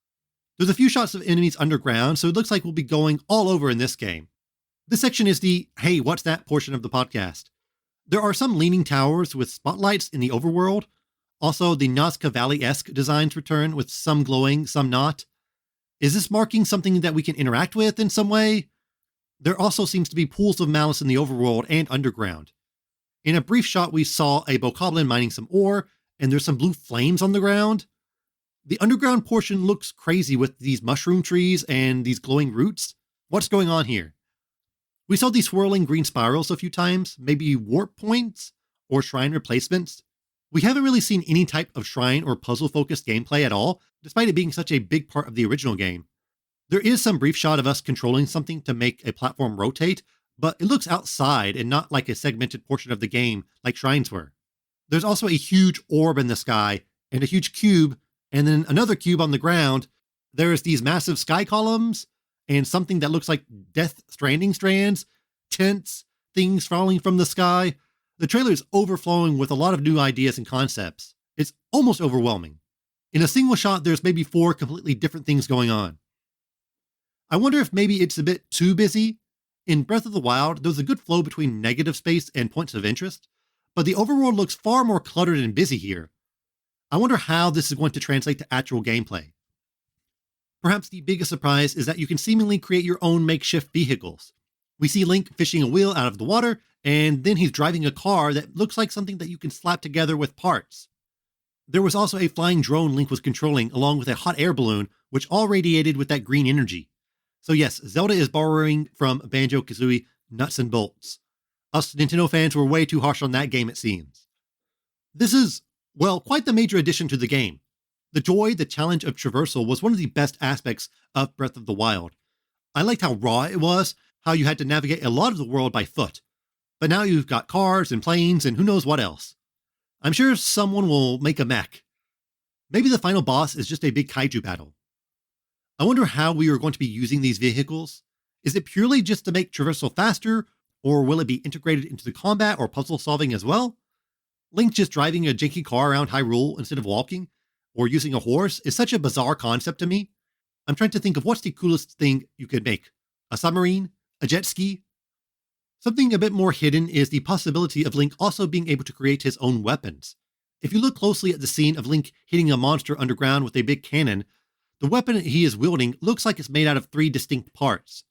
There's a few shots of enemies underground, so it looks like we'll be going all over in this game. This section is the, hey, what's that portion of the podcast. There are some leaning towers with spotlights in the overworld. Also, the Nazca Valley-esque designs return with some glowing, some not. Is this marking something that we can interact with in some way? There also seems to be pools of malice in the overworld and underground. In a brief shot, we saw a Bokoblin mining some ore, and there's some blue flames on the ground. The underground portion looks crazy with these mushroom trees and these glowing roots. What's going on here? We saw these swirling green spirals a few times, maybe warp points or shrine replacements. We haven't really seen any type of shrine or puzzle-focused gameplay at all, despite it being such a big part of the original game. There is some brief shot of us controlling something to make a platform rotate, but it looks outside and not like a segmented portion of the game like shrines were. There's also a huge orb in the sky and a huge cube, and then another cube on the ground. There's these massive sky columns and something that looks like Death Stranding strands, tents, things falling from the sky. The trailer is overflowing with a lot of new ideas and concepts. It's almost overwhelming. In a single shot, there's maybe 4 completely different things going on. I wonder if maybe it's a bit too busy. In Breath of the Wild, there's a good flow between negative space and points of interest, but the overworld looks far more cluttered and busy here. I wonder how this is going to translate to actual gameplay. Perhaps the biggest surprise is that you can seemingly create your own makeshift vehicles. We see Link fishing a wheel out of the water, and then he's driving a car that looks like something that you can slap together with parts. There was also a flying drone Link was controlling, along with a hot air balloon, which all radiated with that green energy. So yes, Zelda is borrowing from Banjo-Kazooie nuts and bolts. Us Nintendo fans were way too harsh on that game, it seems. This is, well, quite the major addition to the game. The joy, the challenge of traversal was one of the best aspects of Breath of the Wild. I liked how raw it was, how you had to navigate a lot of the world by foot. But now you've got cars and planes and who knows what else. I'm sure someone will make a mech. Maybe the final boss is just a big kaiju battle. I wonder how we are going to be using these vehicles. Is it purely just to make traversal faster, or will it be integrated into the combat or puzzle solving as well? Link just driving a janky car around Hyrule instead of walking, or using a horse, is such a bizarre concept to me. I'm trying to think of what's the coolest thing you could make. A submarine? A jet ski? Something a bit more hidden is the possibility of Link also being able to create his own weapons. If you look closely at the scene of Link hitting a monster underground with a big cannon, the weapon he is wielding looks like it's made out of 3 distinct parts.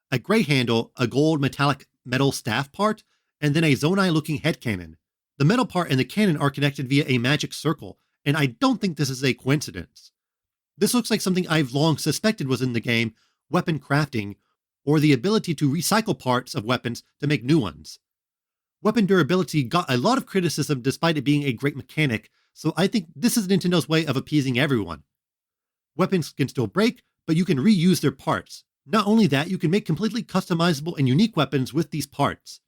A gray handle, a gold metallic metal staff part, and then a Zonai-looking head cannon. The metal part and the cannon are connected via a magic circle, and I don't think this is a coincidence. This looks like something I've long suspected was in the game, weapon crafting, or the ability to recycle parts of weapons to make new ones. Weapon durability got a lot of criticism despite it being a great mechanic, so I think this is Nintendo's way of appeasing everyone. Weapons can still break, but you can reuse their parts. Not only that, you can make completely customizable and unique weapons with these parts.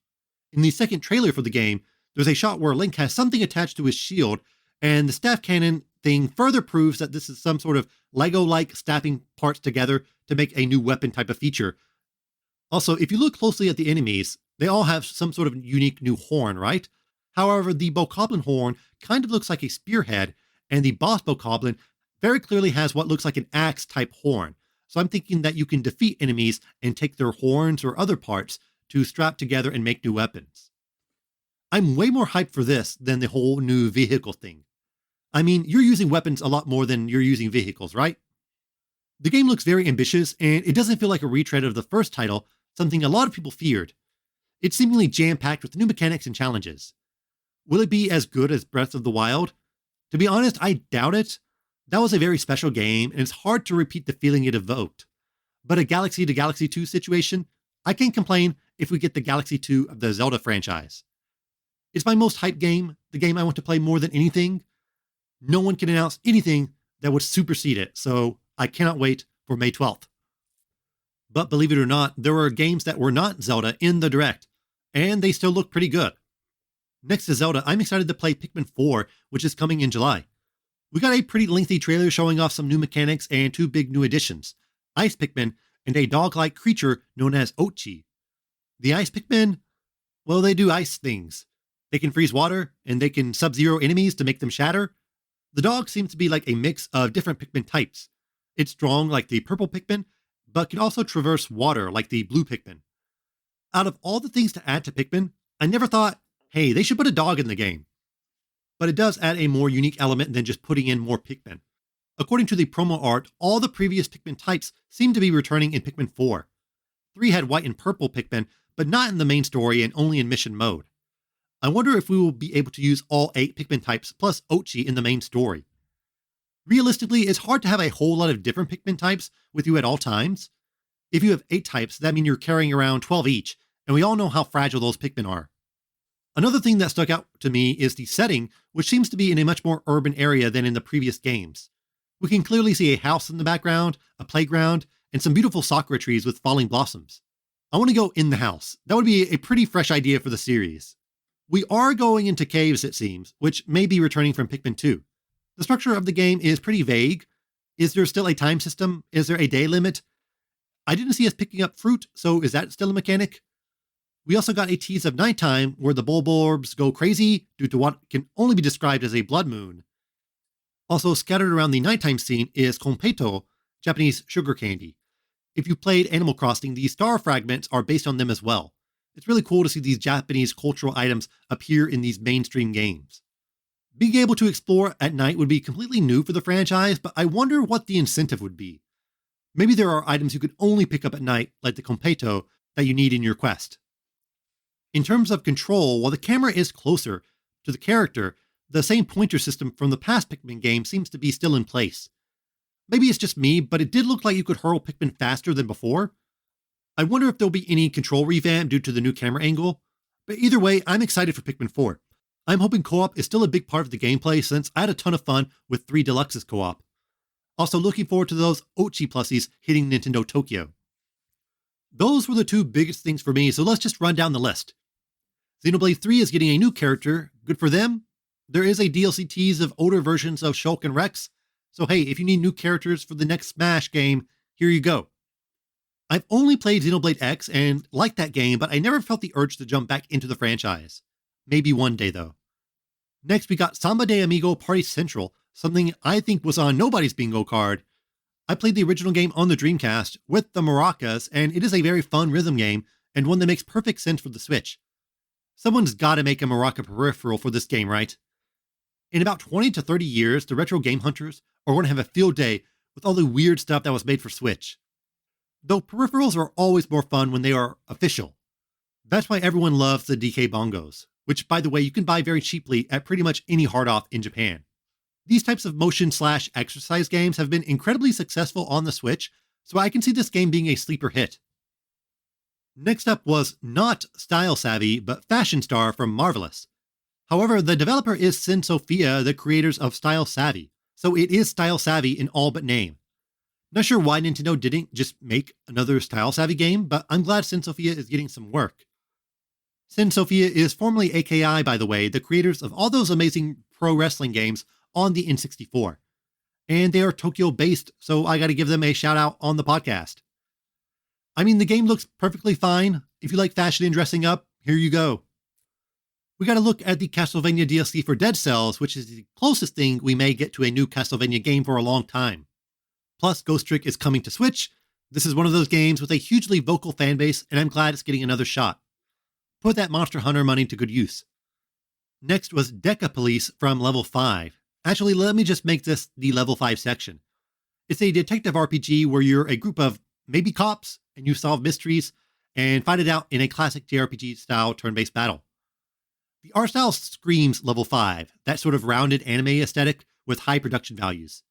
In the second trailer for the game, there's a shot where Link has something attached to his shield, and the staff cannon thing further proves that this is some sort of Lego-like snapping parts together to make a new weapon type of feature. Also, if you look closely at the enemies, they all have some sort of unique new horn, right? However, the Bokoblin horn kind of looks like a spearhead, and the boss Bokoblin very clearly has what looks like an axe-type horn. So I'm thinking that you can defeat enemies and take their horns or other parts to strap together and make new weapons. I'm way more hyped for this than the whole new vehicle thing. I mean, you're using weapons a lot more than you're using vehicles, right? The game looks very ambitious, and it doesn't feel like a retread of the first title, something a lot of people feared. It's seemingly jam-packed with new mechanics and challenges. Will it be as good as Breath of the Wild? To be honest, I doubt it. That was a very special game, and it's hard to repeat the feeling it evoked. But a Galaxy to Galaxy 2 situation, I can't complain if we get the Galaxy 2 of the Zelda franchise. It's my most hyped game, the game I want to play more than anything. No one can announce anything that would supersede it, so I cannot wait for May 12th. But believe it or not, there were games that were not Zelda in the Direct, and they still look pretty good. Next to Zelda, I'm excited to play Pikmin 4, which is coming in July. We got a pretty lengthy trailer showing off some new mechanics and 2 big new additions, Ice Pikmin and a dog-like creature known as Oatchi. The Ice Pikmin, well, they do ice things. They can freeze water, and they can sub-zero enemies to make them shatter. The dog seems to be like a mix of different Pikmin types. It's strong like the purple Pikmin, but can also traverse water like the blue Pikmin. Out of all the things to add to Pikmin, I never thought, hey, they should put a dog in the game. But it does add a more unique element than just putting in more Pikmin. According to the promo art, all the previous Pikmin types seem to be returning in Pikmin 4. 3 had white and purple Pikmin, but not in the main story and only in mission mode. I wonder if we will be able to use all 8 Pikmin types plus Oatchi in the main story. Realistically, it's hard to have a whole lot of different Pikmin types with you at all times. If you have 8 types, that means you're carrying around 12 each, and we all know how fragile those Pikmin are. Another thing that stuck out to me is the setting, which seems to be in a much more urban area than in the previous games. We can clearly see a house in the background, a playground, and some beautiful sakura trees with falling blossoms. I want to go in the house. That would be a pretty fresh idea for the series. We are going into caves, it seems, which may be returning from Pikmin 2. The structure of the game is pretty vague. Is there still a time system? Is there a day limit? I didn't see us picking up fruit, so is that still a mechanic? We also got a tease of nighttime where the bulborbs go crazy due to what can only be described as a blood moon. Also scattered around the nighttime scene is konpeito, Japanese sugar candy. If you played Animal Crossing, these star fragments are based on them as well. It's really cool to see these Japanese cultural items appear in these mainstream games. Being able to explore at night would be completely new for the franchise, but I wonder what the incentive would be. Maybe there are items you could only pick up at night, like the konpeito, that you need in your quest. In terms of control, while the camera is closer to the character, the same pointer system from the past Pikmin game seems to be still in place. Maybe it's just me, but it did look like you could hurl Pikmin faster than before. I wonder if there'll be any control revamp due to the new camera angle. But either way, I'm excited for Pikmin 4. I'm hoping co-op is still a big part of the gameplay since I had a ton of fun with 3 Deluxe's co-op. Also looking forward to those Ochi plusies hitting Nintendo Tokyo. Those were the 2 biggest things for me, so let's just run down the list. Xenoblade 3 is getting a new character. Good for them. There is a DLC tease of older versions of Shulk and Rex, so hey, if you need new characters for the next Smash game, here you go. I've only played Xenoblade X and liked that game, but I never felt the urge to jump back into the franchise. Maybe one day though. Next, we got Samba de Amigo Party Central, something I think was on nobody's bingo card. I played the original game on the Dreamcast with the maracas, and it is a very fun rhythm game and one that makes perfect sense for the Switch. Someone's gotta make a maraca peripheral for this game, right? In about 20 to 30 years, the retro game hunters are going to have a field day with all the weird stuff that was made for Switch. Though peripherals are always more fun when they are official. That's why everyone loves the DK bongos, which, by the way, you can buy very cheaply at pretty much any hard-off in Japan. These types of motion/exercise games have been incredibly successful on the Switch, so I can see this game being a sleeper hit. Next up was not Style Savvy, but Fashion Star from Marvelous. However, the developer is Sin Sophia, the creators of Style Savvy, so it is Style Savvy in all but name. Not sure why Nintendo didn't just make another Style Savvy game, but I'm glad Sin Sophia is getting some work. Sin Sophia is formerly AKI, by the way, the creators of all those amazing pro wrestling games on the N64. And they are Tokyo-based, so I gotta give them a shout out on the podcast. I mean, the game looks perfectly fine. If you like fashion and dressing up, here you go. We gotta look at the Castlevania DLC for Dead Cells, which is the closest thing we may get to a new Castlevania game for a long time. Plus, Ghost Trick is coming to Switch. This is one of those games with a hugely vocal fanbase, and I'm glad it's getting another shot. Put that Monster Hunter money to good use. Next was Deca Police from Level 5. Actually, let me just make this the Level 5 section. It's a detective RPG where you're a group of maybe cops, and you solve mysteries, and fight it out in a classic JRPG-style turn-based battle. The art style screams Level 5, that sort of rounded anime aesthetic with high production values.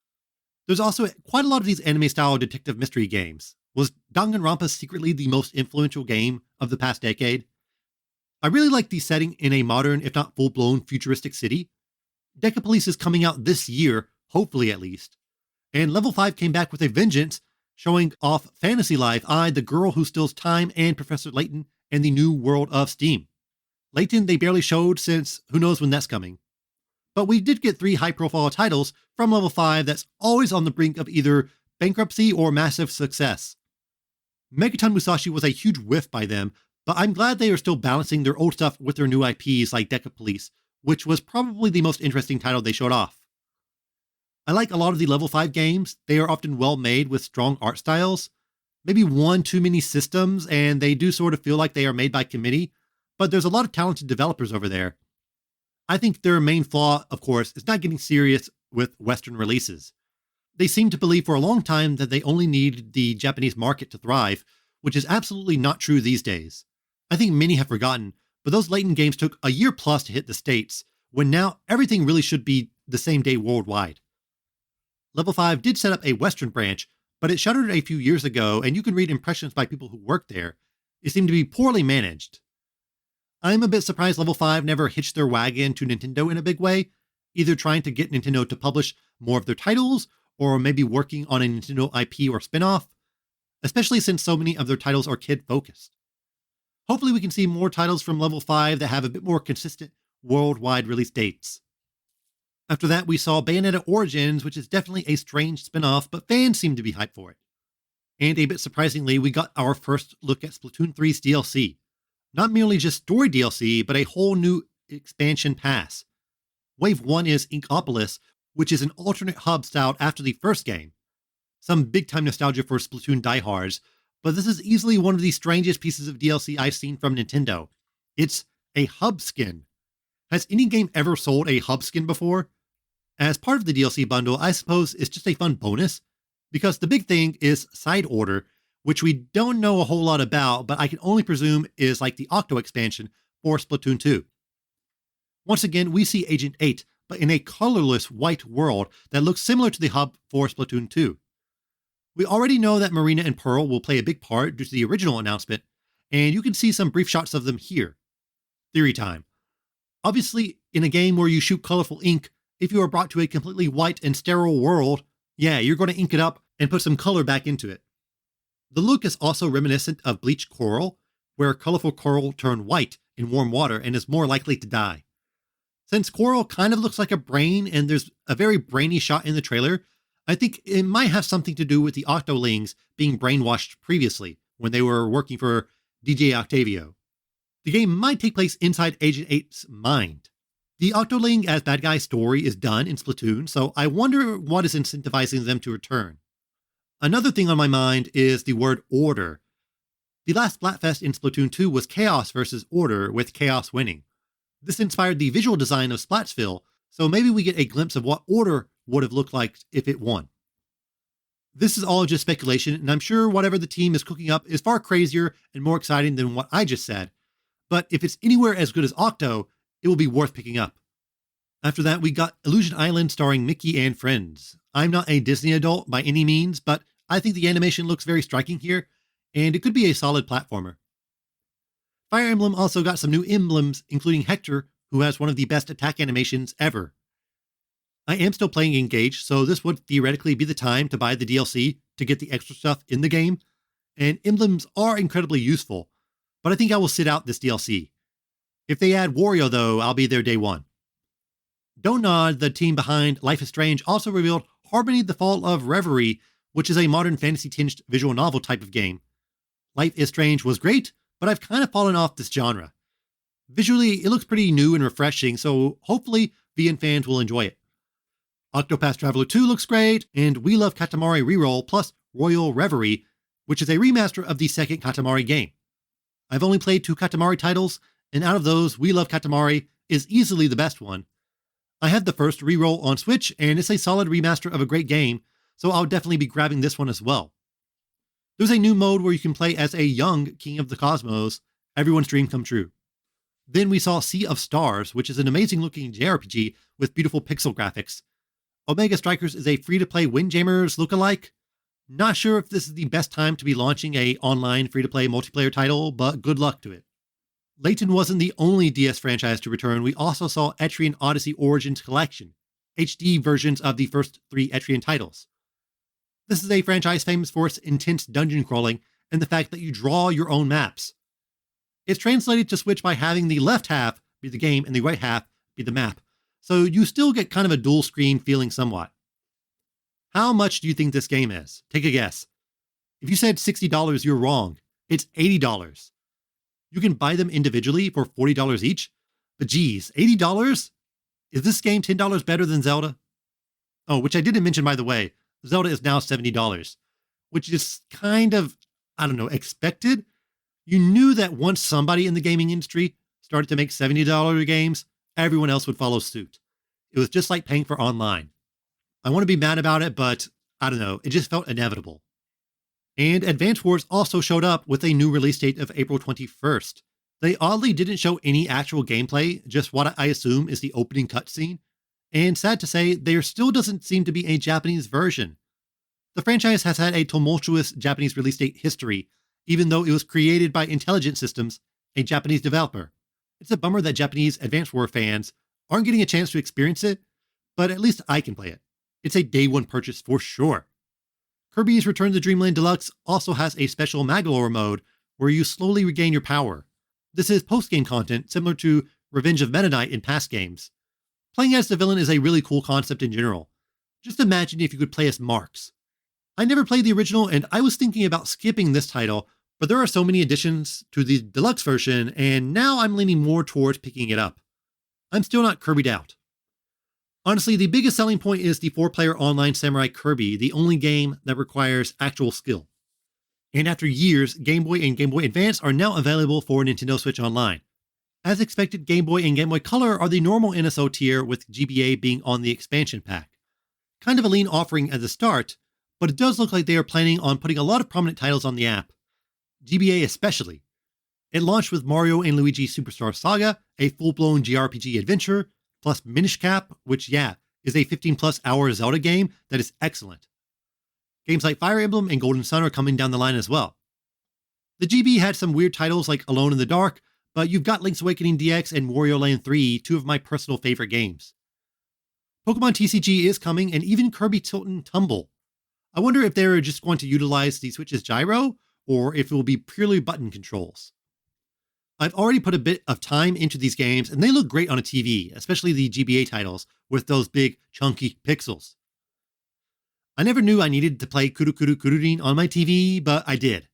There's also quite a lot of these anime-style detective mystery games. Was Danganronpa secretly the most influential game of the past decade? I really like the setting in a modern, if not full-blown, futuristic city. Deca Police is coming out this year, hopefully at least. And Level 5 came back with a vengeance, showing off Fantasy Life, the Girl Who Steals Time, and Professor Layton, and the new world of Steam. Layton they barely showed since who knows when that's coming. But we did get 3 high-profile titles from Level 5 that's always on the brink of either bankruptcy or massive success. Megaton Musashi was a huge whiff by them, but I'm glad they are still balancing their old stuff with their new IPs like Deca Police, which was probably the most interesting title they showed off. I like a lot of the Level 5 games. They are often well made with strong art styles. Maybe one too many systems, and they do sort of feel like they are made by committee, but there's a lot of talented developers over there. I think their main flaw, of course, is not getting serious with Western releases. They seem to believe for a long time that they only need the Japanese market to thrive, which is absolutely not true these days. I think many have forgotten, but those Layton games took a year plus to hit the States, when now everything really should be the same day worldwide. Level 5 did set up a Western branch, but it shuttered a few years ago, and you can read impressions by people who work there. It seemed to be poorly managed. I'm a bit surprised Level 5 never hitched their wagon to Nintendo in a big way, either trying to get Nintendo to publish more of their titles, or maybe working on a Nintendo IP or spin-off, especially since so many of their titles are kid-focused. Hopefully we can see more titles from Level 5 that have a bit more consistent worldwide release dates. After that, we saw Bayonetta Origins, which is definitely a strange spin-off, but fans seem to be hyped for it. And a bit surprisingly, we got our first look at Splatoon 3's DLC. Not merely just story DLC, but a whole new expansion pass. Wave 1 is Inkopolis, which is an alternate hub styled after the first game. Some big-time nostalgia for Splatoon diehards, but this is easily one of the strangest pieces of DLC I've seen from Nintendo. It's a hub skin. Has any game ever sold a hub skin before? As part of the DLC bundle, I suppose it's just a fun bonus, because the big thing is Side Order, which we don't know a whole lot about, but I can only presume is like the Octo expansion for Splatoon 2. Once again, we see Agent 8, but in a colorless white world that looks similar to the hub for Splatoon 2. We already know that Marina and Pearl will play a big part due to the original announcement, and you can see some brief shots of them here. Theory time. Obviously, in a game where you shoot colorful ink, if you are brought to a completely white and sterile world, yeah, you're going to ink it up and put some color back into it. The look is also reminiscent of bleached coral, where colorful coral turn white in warm water and is more likely to die. Since coral kind of looks like a brain and there's a very brainy shot in the trailer, I think it might have something to do with the Octolings being brainwashed previously when they were working for DJ Octavio. The game might take place inside Agent 8's mind. The Octoling as bad guy story is done in Splatoon, so I wonder what is incentivizing them to return. Another thing on my mind is the word order. The last Splatfest in Splatoon 2 was Chaos versus Order, with Chaos winning. This inspired the visual design of Splatsville, so maybe we get a glimpse of what Order would have looked like if it won. This is all just speculation, and I'm sure whatever the team is cooking up is far crazier and more exciting than what I just said, but if it's anywhere as good as Octo, it will be worth picking up. After that, we got Illusion Island starring Mickey and friends. I'm not a Disney adult by any means, but I think the animation looks very striking here, and it could be a solid platformer. Fire Emblem also got some new emblems, including Hector, who has one of the best attack animations ever. I am still playing Engage, so this would theoretically be the time to buy the DLC to get the extra stuff in the game, and emblems are incredibly useful, but I think I will sit out this DLC. If they add Wario though, I'll be there day one. Donod, the team behind Life is Strange, also revealed Harmony the Fall of Reverie, which is a modern fantasy-tinged visual novel type of game. Life is Strange was great, but I've kind of fallen off this genre. Visually, it looks pretty new and refreshing, so hopefully VN fans will enjoy it. Octopath Traveler 2 looks great, and We Love Katamari Reroll plus Royal Reverie, which is a remaster of the second Katamari game. I've only played 2 Katamari titles, and out of those, We Love Katamari is easily the best one. I have the first reroll on Switch, and it's a solid remaster of a great game, so I'll definitely be grabbing this one as well. There's a new mode where you can play as a young King of the Cosmos, everyone's dream come true. Then we saw Sea of Stars, which is an amazing looking JRPG with beautiful pixel graphics. Omega Strikers is a free-to-play Windjammers lookalike. Not sure if this is the best time to be launching a online free-to-play multiplayer title, but good luck to it. Layton wasn't the only DS franchise to return. We also saw Etrian Odyssey Origins Collection, HD versions of the first 3 Etrian titles. This is a franchise famous for its intense dungeon crawling and the fact that you draw your own maps. It's translated to Switch by having the left half be the game and the right half be the map, so you still get kind of a dual screen feeling somewhat. How much do you think this game is? Take a guess. If you said $60, you're wrong. It's $80. You can buy them individually for $40 each, but geez, $80? Is this game $10 better than Zelda? Oh, which I didn't mention by the way, Zelda is now $70, which is kind of, expected. You knew that once somebody in the gaming industry started to make $70 games, everyone else would follow suit. It was just like paying for online. I want to be mad about it, but it just felt inevitable. And Advance Wars also showed up with a new release date of April 21st. They oddly didn't show any actual gameplay, just what I assume is the opening cutscene. And sad to say, there still doesn't seem to be a Japanese version. The franchise has had a tumultuous Japanese release date history, even though it was created by Intelligent Systems, a Japanese developer. It's a bummer that Japanese Advance War fans aren't getting a chance to experience it, but at least I can play it. It's a day one purchase for sure. Kirby's Return to Dreamland Deluxe also has a special Magolor mode where you slowly regain your power. This is post-game content similar to Revenge of Meta Knight in past games. Playing as the villain is a really cool concept in general. Just imagine if you could play as Marx. I never played the original and I was thinking about skipping this title, but there are so many additions to the deluxe version and now I'm leaning more towards picking it up. I'm still not Kirby'd out. Honestly, the biggest selling point is the 4-player online Samurai Kirby, the only game that requires actual skill. And after years, Game Boy and Game Boy Advance are now available for Nintendo Switch Online. As expected, Game Boy and Game Boy Color are the normal NSO tier, with GBA being on the expansion pack. Kind of a lean offering at the start, but it does look like they are planning on putting a lot of prominent titles on the app. GBA especially. It launched with Mario & Luigi Superstar Saga, a full-blown JRPG adventure, plus Minish Cap, which, is a 15-plus hour Zelda game that is excellent. Games like Fire Emblem and Golden Sun are coming down the line as well. The GB had some weird titles like Alone in the Dark, but you've got Link's Awakening DX and Wario Land 3, two of my personal favorite games. Pokemon TCG is coming, and even Kirby Tilt and Tumble. I wonder if they're just going to utilize the Switch's gyro, or if it will be purely button controls. I've already put a bit of time into these games, and they look great on a TV, especially the GBA titles, with those big, chunky pixels. I never knew I needed to play Kuru Kuru Kururin on my TV, but I did.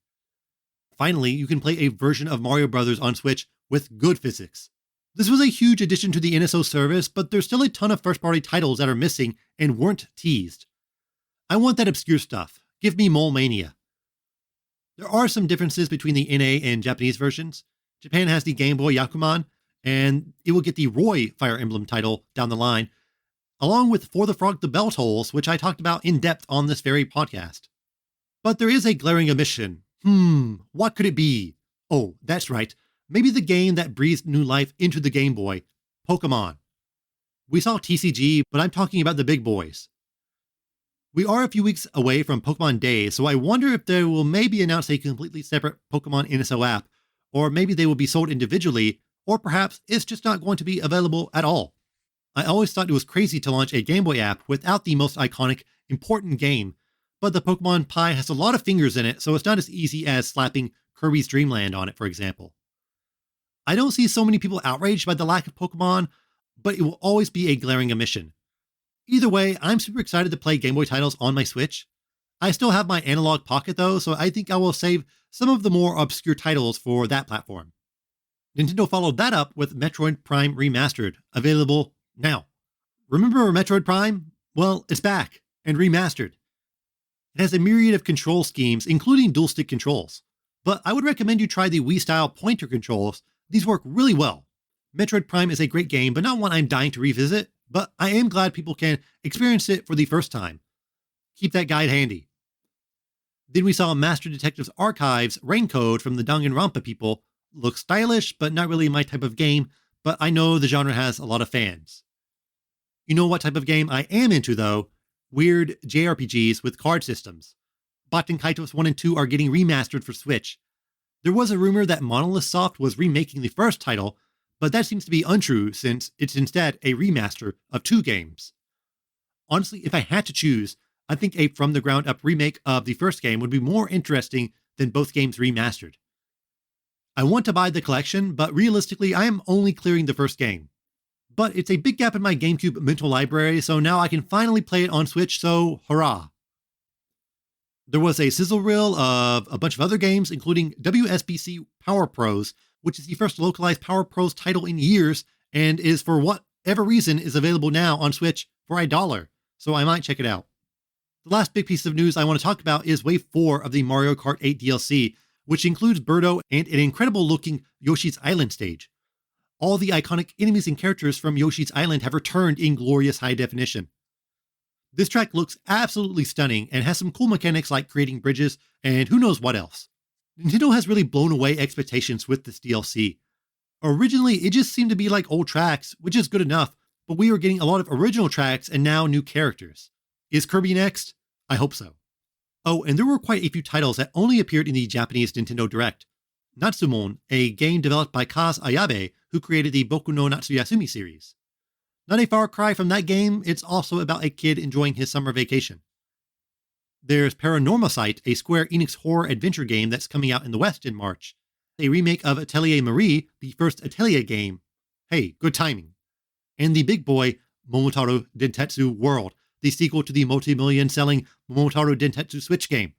Finally, you can play a version of Mario Bros. On Switch with good physics. This was a huge addition to the NSO service, but there's still a ton of first-party titles that are missing and weren't teased. I want that obscure stuff. Give me Mole Mania. There are some differences between the NA and Japanese versions. Japan has the Game Boy Yakuman, and it will get the Roy Fire Emblem title down the line, along with For the Frog the Bell Tolls, which I talked about in depth on this very podcast. But there is a glaring omission. What could it be? Oh, that's right. Maybe the game that breathed new life into the Game Boy, Pokemon. We saw TCG, but I'm talking about the big boys. We are a few weeks away from Pokemon Day, so I wonder if they will maybe announce a completely separate Pokemon NSO app, or maybe they will be sold individually, or perhaps it's just not going to be available at all. I always thought it was crazy to launch a Game Boy app without the most iconic, important game, but the Pokemon pie has a lot of fingers in it, so it's not as easy as slapping Kirby's Dream Land on it, for example. I don't see so many people outraged by the lack of Pokemon, but it will always be a glaring omission. Either way, I'm super excited to play Game Boy titles on my Switch. I still have my Analog Pocket though, so I think I will save some of the more obscure titles for that platform. Nintendo followed that up with Metroid Prime Remastered, available now. Remember Metroid Prime? Well, it's back, and remastered. It has a myriad of control schemes, including dual-stick controls. But I would recommend you try the Wii-style pointer controls. These work really well. Metroid Prime is a great game, but not one I'm dying to revisit, but I am glad people can experience it for the first time. Keep that guide handy. Then we saw Master Detectives Archives Raincode from the Danganronpa people. Looks stylish, but not really my type of game, but I know the genre has a lot of fans. You know what type of game I am into though? Weird JRPGs with card systems. Baten Kaitos 1 and 2 are getting remastered for Switch. There was a rumor that Monolith Soft was remaking the first title, but that seems to be untrue since it's instead a remaster of 2 games. Honestly, if I had to choose, I think a from-the-ground-up remake of the first game would be more interesting than both games remastered. I want to buy the collection, but realistically, I am only clearing the first game. But it's a big gap in my GameCube mental library, so now I can finally play it on Switch, so hurrah. There was a sizzle reel of a bunch of other games, including WSBC Power Pros, which is the first localized Power Pros title in years, and is for whatever reason is available now on Switch for $1, so I might check it out. The last big piece of news I want to talk about is Wave 4 of the Mario Kart 8 DLC, which includes Birdo and an incredible-looking Yoshi's Island stage. All the iconic enemies and characters from Yoshi's Island have returned in glorious high definition. This track looks absolutely stunning and has some cool mechanics like creating bridges and who knows what else. Nintendo has really blown away expectations with this DLC. Originally, it just seemed to be like old tracks, which is good enough, but we are getting a lot of original tracks and now new characters. Is Kirby next? I hope so. Oh, and there were quite a few titles that only appeared in the Japanese Nintendo Direct. Natsumon, a game developed by Kaz Ayabe, who created the Boku no Natsuyasumi series. Not a far cry from that game, it's also about a kid enjoying his summer vacation. There's Paranormal a Square Enix horror adventure game that's coming out in the West in March. A remake of Atelier Marie, the first Atelier game. Hey, good timing. And the big boy, Momotaro Dentetsu World, the sequel to the multi-million selling Momotaro Dentetsu Switch game.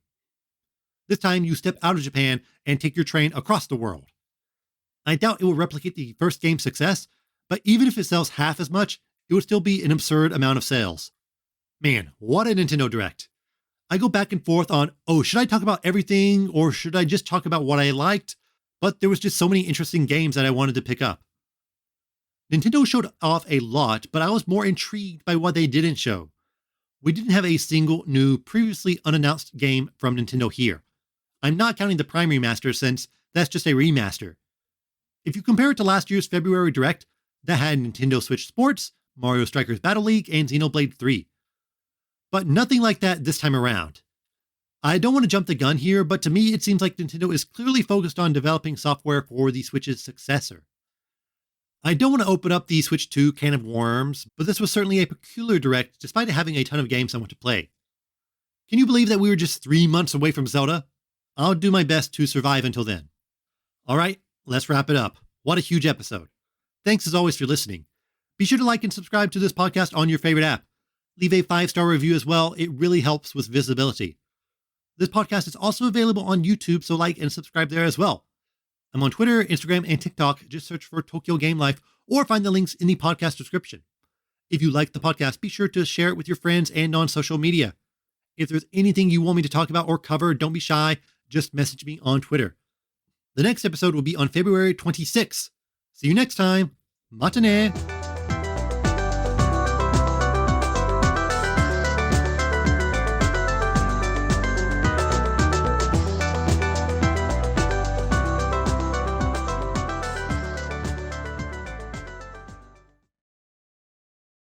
This time you step out of Japan and take your train across the world. I doubt it will replicate the first game's success, but even if it sells half as much, it would still be an absurd amount of sales. Man, what a Nintendo Direct. I go back and forth on, should I talk about everything or should I just talk about what I liked? But there was just so many interesting games that I wanted to pick up. Nintendo showed off a lot, but I was more intrigued by what they didn't show. We didn't have a single new, previously unannounced game from Nintendo here. I'm not counting the Prime Remaster since that's just a remaster. If you compare it to last year's February Direct, that had Nintendo Switch Sports, Mario Strikers Battle League, and Xenoblade 3. But nothing like that this time around. I don't want to jump the gun here, but to me it seems like Nintendo is clearly focused on developing software for the Switch's successor. I don't want to open up the Switch 2 can of worms, but this was certainly a peculiar Direct despite it having a ton of games I want to play. Can you believe that we were just 3 months away from Zelda? I'll do my best to survive until then. Alright, let's wrap it up. What a huge episode. Thanks as always for listening. Be sure to like and subscribe to this podcast on your favorite app. Leave a 5-star review as well, it really helps with visibility. This podcast is also available on YouTube, so like and subscribe there as well. I'm on Twitter, Instagram, and TikTok. Just search for tokyogamelife or find the links in the podcast description. If you like the podcast, be sure to share it with your friends and on social media. If there's anything you want me to talk about or cover, don't be shy. Just message me on Twitter. The next episode will be on February 26th. See you next time. Matane!